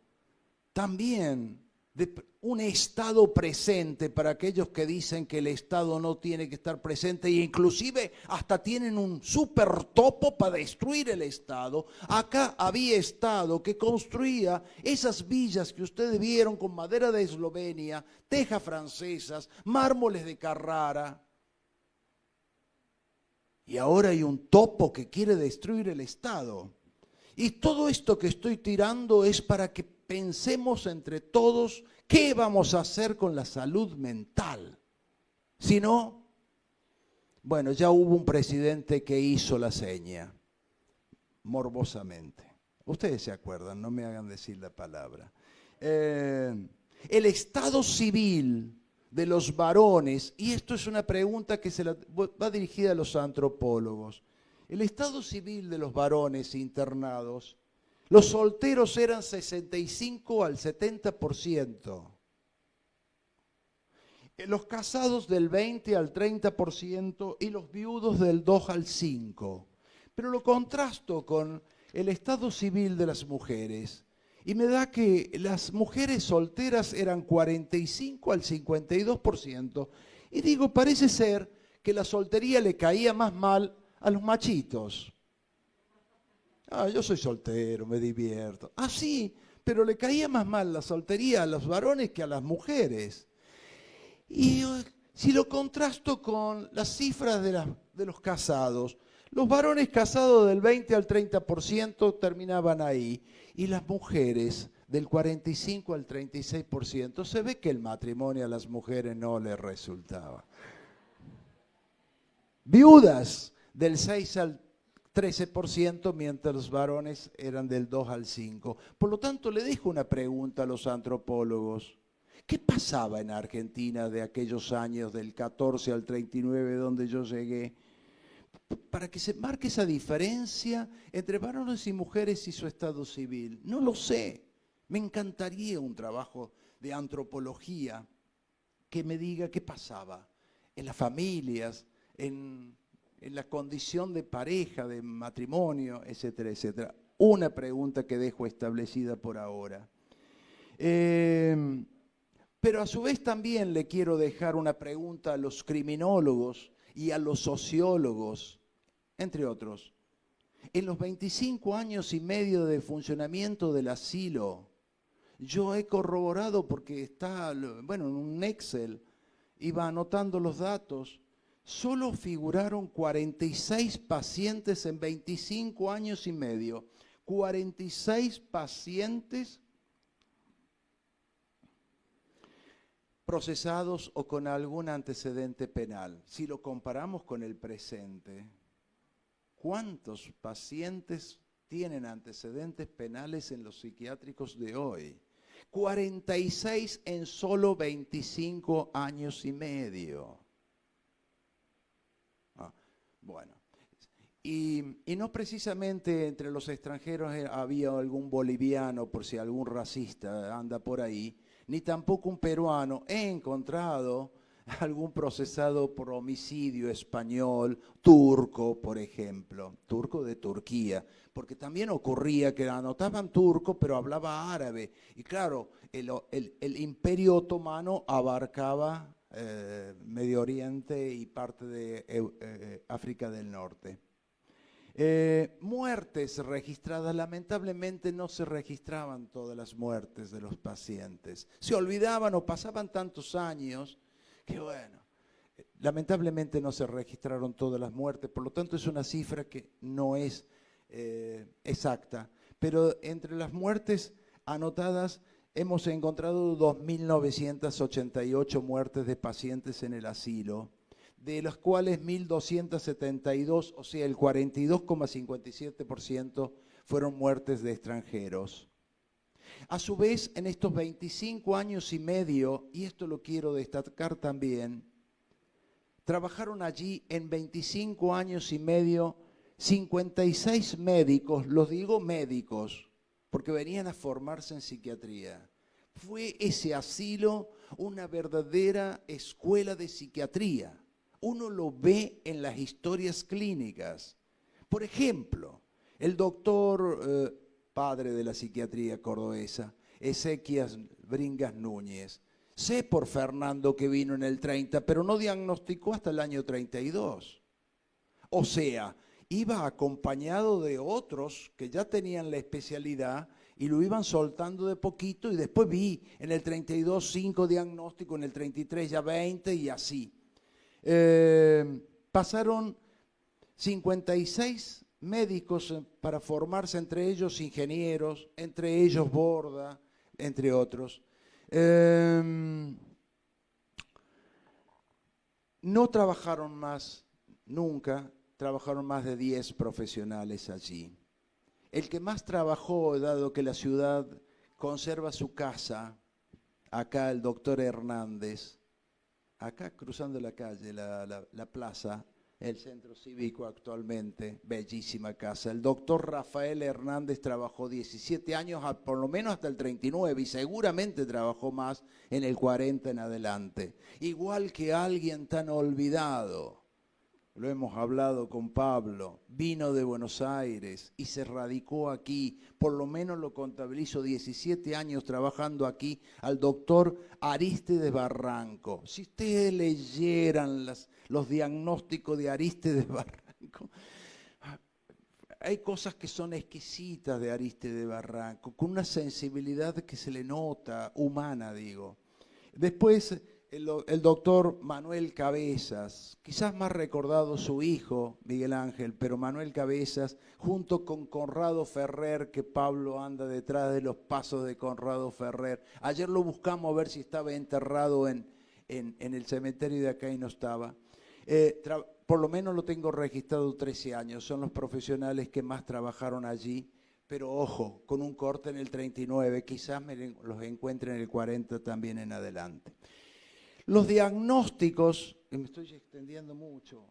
también de un estado presente para aquellos que dicen que el Estado no tiene que estar presente e inclusive hasta tienen un super topo para destruir el Estado. Acá había Estado que construía esas villas que ustedes vieron con madera de Eslovenia, tejas francesas, mármoles de Carrara. Y ahora hay un topo que quiere destruir el Estado. Y todo esto que estoy tirando es para que pensemos entre todos qué vamos a hacer con la salud mental. Si no, bueno, ya hubo un presidente que hizo la seña, morbosamente. Ustedes se acuerdan, no me hagan decir la palabra. El estado civil de los varones, y esto es una pregunta que va dirigida a los antropólogos. El estado civil de los varones internados, los solteros eran 65 al 70%. Los casados del 20 al 30% y los viudos del 2 al 5%. Pero lo contrasto con el estado civil de las mujeres y me da que las mujeres solteras eran 45 al 52%. Y digo, parece ser que la soltería le caía más mal a los machitos. Yo soy soltero, me divierto. Sí, pero le caía más mal la soltería a los varones que a las mujeres. Y si lo contrasto con las cifras de los casados, los varones casados del 20 al 30% terminaban ahí, y las mujeres del 45 al 36%, se ve que el matrimonio a las mujeres no les resultaba. Viudas del 6 al 13%, mientras los varones eran del 2 al 5%. Por lo tanto, le dejo una pregunta a los antropólogos. ¿Qué pasaba en Argentina de aquellos años del 14 al 39 donde yo llegué? Para que se marque esa diferencia entre varones y mujeres y su estado civil. No lo sé. Me encantaría un trabajo de antropología que me diga qué pasaba en las familias, en la condición de pareja, de matrimonio, etcétera, etcétera. Una pregunta que dejo establecida por ahora. Pero a su vez también le quiero dejar una pregunta a los criminólogos y a los sociólogos, entre otros. En los 25 años y medio de funcionamiento del asilo, yo he corroborado, porque está, bueno, en un Excel, iba anotando los datos, solo figuraron 46 pacientes en 25 años y medio. 46 pacientes procesados o con algún antecedente penal. Si lo comparamos con el presente, ¿cuántos pacientes tienen antecedentes penales en los psiquiátricos de hoy? 46 en solo 25 años y medio. Bueno, y no precisamente entre los extranjeros había algún boliviano, por si algún racista anda por ahí, ni tampoco un peruano. He encontrado algún procesado por homicidio español, turco, por ejemplo, turco de Turquía, porque también ocurría que anotaban turco, pero hablaba árabe. Y claro, el Imperio Otomano abarcaba Medio Oriente y parte de África del Norte. Muertes registradas, lamentablemente no se registraban todas las muertes de los pacientes. Se olvidaban o pasaban tantos años que bueno, lamentablemente no se registraron todas las muertes, por lo tanto es una cifra que no es exacta, pero entre las muertes anotadas hemos encontrado 2.988 muertes de pacientes en el asilo, de las cuales 1.272, o sea, el 42,57% fueron muertes de extranjeros. A su vez, en estos 25 años y medio, y esto lo quiero destacar también, trabajaron allí en 25 años y medio 56 médicos, los digo médicos, porque venían a formarse en psiquiatría. Fue ese asilo una verdadera escuela de psiquiatría. Uno lo ve en las historias clínicas. Por ejemplo, el doctor, padre de la psiquiatría cordobesa, Ezequías Bringas Núñez. Sé por Fernando que vino en el 30, pero no diagnosticó hasta el año 32. O sea, iba acompañado de otros que ya tenían la especialidad y lo iban soltando de poquito, y después vi en el 32 5 diagnósticos, en el 33 ya 20 y así. Pasaron 56 médicos para formarse, entre ellos ingenieros, entre ellos Borda, entre otros. No trabajaron más, nunca, trabajaron más de 10 profesionales allí. El que más trabajó, dado que la ciudad conserva su casa, acá el doctor Hernández, acá cruzando la calle, la plaza, el centro cívico actualmente, bellísima casa. El doctor Rafael Hernández trabajó 17 años, por lo menos hasta el 39, y seguramente trabajó más en el 40 en adelante. Igual que alguien tan olvidado, lo hemos hablado con Pablo, vino de Buenos Aires y se radicó aquí, por lo menos lo contabilizo, 17 años trabajando aquí, al doctor Arístedes Barranco. Si ustedes leyeran los diagnósticos de Arístedes Barranco, hay cosas que son exquisitas de Arístedes Barranco, con una sensibilidad que se le nota, humana, digo. Después, el doctor Manuel Cabezas, quizás más recordado su hijo, Miguel Ángel, pero Manuel Cabezas, junto con Conrado Ferrer, que Pablo anda detrás de los pasos de Conrado Ferrer. Ayer lo buscamos a ver si estaba enterrado en el cementerio de acá y no estaba. Por lo menos lo tengo registrado 13 años, son los profesionales que más trabajaron allí, pero ojo, con un corte en el 39, quizás los encuentre en el 40 también en adelante. Los diagnósticos, me estoy extendiendo mucho.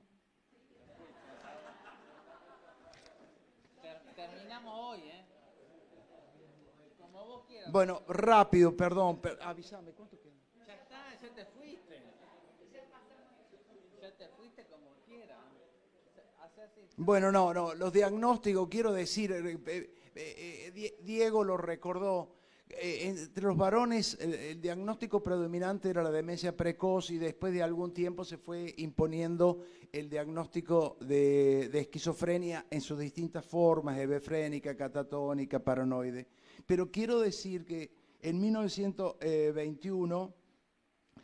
Terminamos hoy, ¿eh? Como vos quieras. Bueno, rápido, perdón, avísame, ¿cuánto queda? Ya está, ya te fuiste. Ya te fuiste como quieras. Bueno, no, los diagnósticos, quiero decir, Diego lo recordó. Entre los varones el diagnóstico predominante era la demencia precoz, y después de algún tiempo se fue imponiendo el diagnóstico de esquizofrenia en sus distintas formas, hebefrénica, catatónica, paranoide. Pero quiero decir que en 1921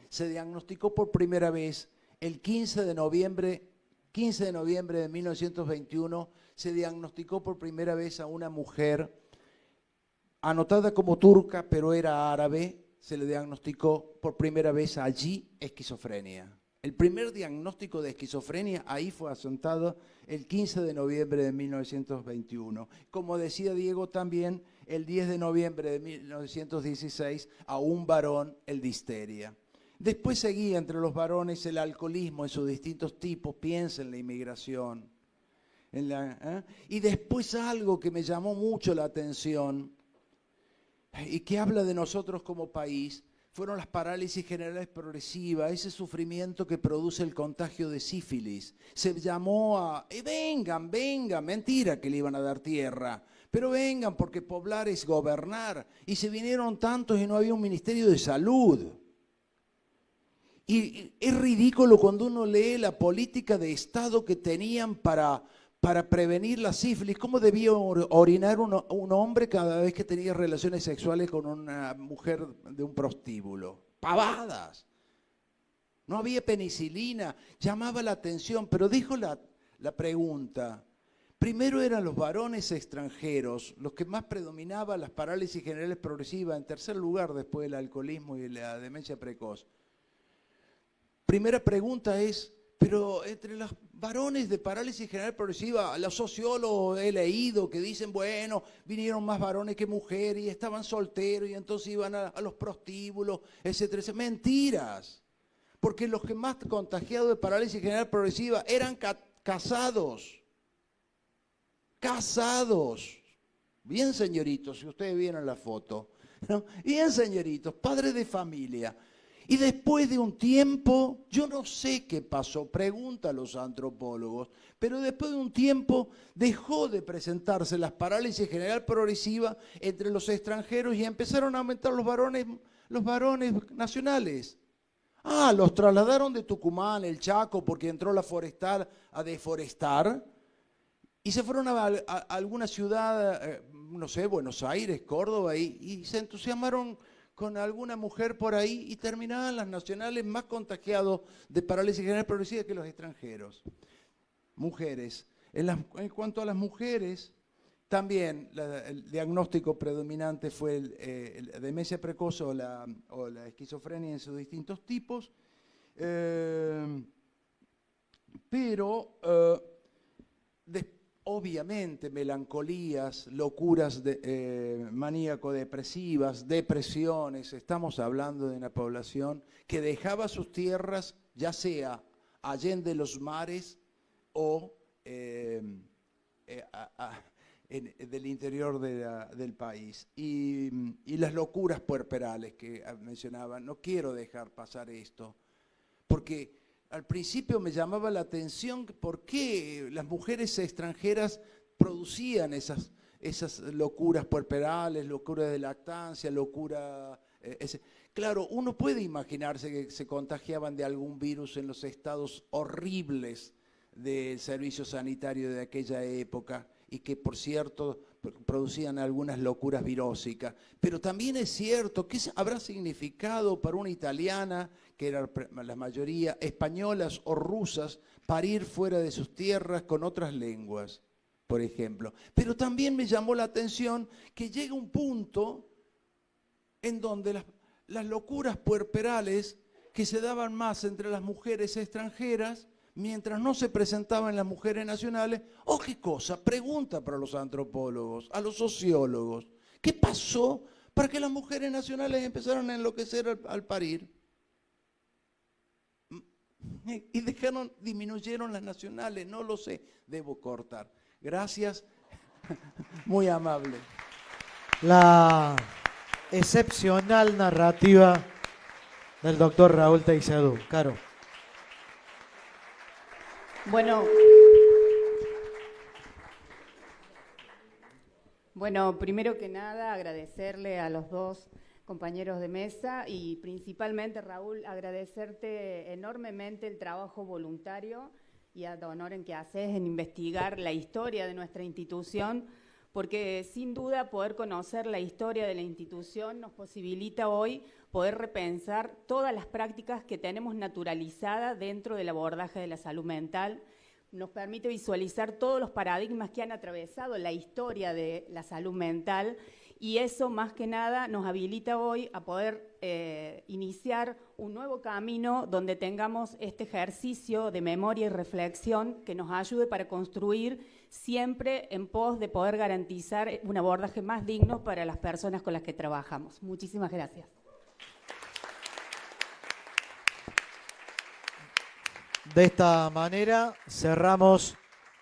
se diagnosticó por primera vez, el 15 de noviembre de 1921, se diagnosticó por primera vez a una mujer anotada como turca, pero era árabe, se le diagnosticó por primera vez allí esquizofrenia. El primer diagnóstico de esquizofrenia ahí fue asentado el 15 de noviembre de 1921. Como decía Diego también, el 10 de noviembre de 1916, a un varón el de histeria. Después seguía entre los varones el alcoholismo en sus distintos tipos, piensa en la inmigración. Y después algo que me llamó mucho la atención, y que habla de nosotros como país, fueron las parálisis generales progresivas, ese sufrimiento que produce el contagio de sífilis. Se llamó a, vengan, mentira que le iban a dar tierra, pero vengan porque poblar es gobernar. Y se vinieron tantos y no había un ministerio de salud. Y es ridículo cuando uno lee la política de Estado que tenían para prevenir la sífilis. ¿Cómo debía orinar un hombre cada vez que tenía relaciones sexuales con una mujer de un prostíbulo? Pavadas. No había penicilina, llamaba la atención, pero dijo la pregunta. Primero eran los varones extranjeros, los que más predominaban las parálisis generales progresivas, en tercer lugar después del alcoholismo y la demencia precoz. Primera pregunta es, pero entre los varones de parálisis general progresiva, los sociólogos he leído que dicen, bueno, vinieron más varones que mujeres y estaban solteros y entonces iban a los prostíbulos, etcétera, etcétera. Mentiras, porque los que más contagiados de parálisis general progresiva eran casados. Casados. Bien, señoritos, si ustedes vieron la foto, ¿no? Bien, señoritos, padres de familia. Y después de un tiempo, yo no sé qué pasó, pregunta a los antropólogos, pero después de un tiempo dejó de presentarse las parálisis general progresiva entre los extranjeros y empezaron a aumentar los varones nacionales. Ah, los trasladaron de Tucumán, el Chaco, porque entró la forestal a deforestar y se fueron a alguna ciudad, no sé, Buenos Aires, Córdoba, y se entusiasmaron con alguna mujer por ahí y terminaban las nacionales más contagiados de parálisis general progresiva que los extranjeros. Mujeres. En cuanto a las mujeres, también el diagnóstico predominante fue la demencia precoz o la esquizofrenia en sus distintos tipos, pero obviamente melancolías, locuras maníaco-depresivas, depresiones. Estamos hablando de una población que dejaba sus tierras, ya sea allende los mares o del interior del país. Y las locuras puerperales que mencionaba. No quiero dejar pasar esto, porque al principio me llamaba la atención por qué las mujeres extranjeras producían esas locuras puerperales, locuras de lactancia, Claro, uno puede imaginarse que se contagiaban de algún virus en los estados horribles del servicio sanitario de aquella época y que, por cierto, producían algunas locuras virósicas. Pero también es cierto que habrá significado para una italiana, que era la mayoría, españolas o rusas, parir fuera de sus tierras con otras lenguas, por ejemplo. Pero también me llamó la atención que llega un punto en donde las locuras puerperales que se daban más entre las mujeres extranjeras, mientras no se presentaban las mujeres nacionales. ¡Oh, qué cosa! Pregunta para los antropólogos, a los sociólogos. ¿Qué pasó para que las mujeres nacionales empezaran a enloquecer al parir? Y disminuyeron las nacionales, no lo sé, debo cortar. Gracias, muy amable. La excepcional narrativa del doctor Raúl Teixeira. Caro. Bueno, primero que nada agradecerle a los dos compañeros de mesa y principalmente, Raúl, agradecerte enormemente el trabajo voluntario y ad honorem que haces en investigar la historia de nuestra institución, porque sin duda poder conocer la historia de la institución nos posibilita hoy poder repensar todas las prácticas que tenemos naturalizadas dentro del abordaje de la salud mental. Nos permite visualizar todos los paradigmas que han atravesado la historia de la salud mental y eso más que nada nos habilita hoy a poder iniciar un nuevo camino donde tengamos este ejercicio de memoria y reflexión que nos ayude para construir siempre en pos de poder garantizar un abordaje más digno para las personas con las que trabajamos. Muchísimas gracias. De esta manera cerramos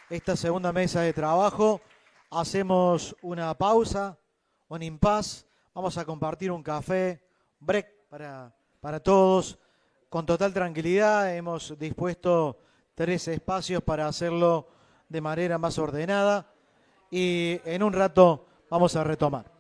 esta segunda mesa de trabajo. Hacemos una pausa, un impasse. Vamos a compartir un café, break. para todos. Con total tranquilidad hemos dispuesto 3 espacios para hacerlo de manera más ordenada y en un rato vamos a retomar.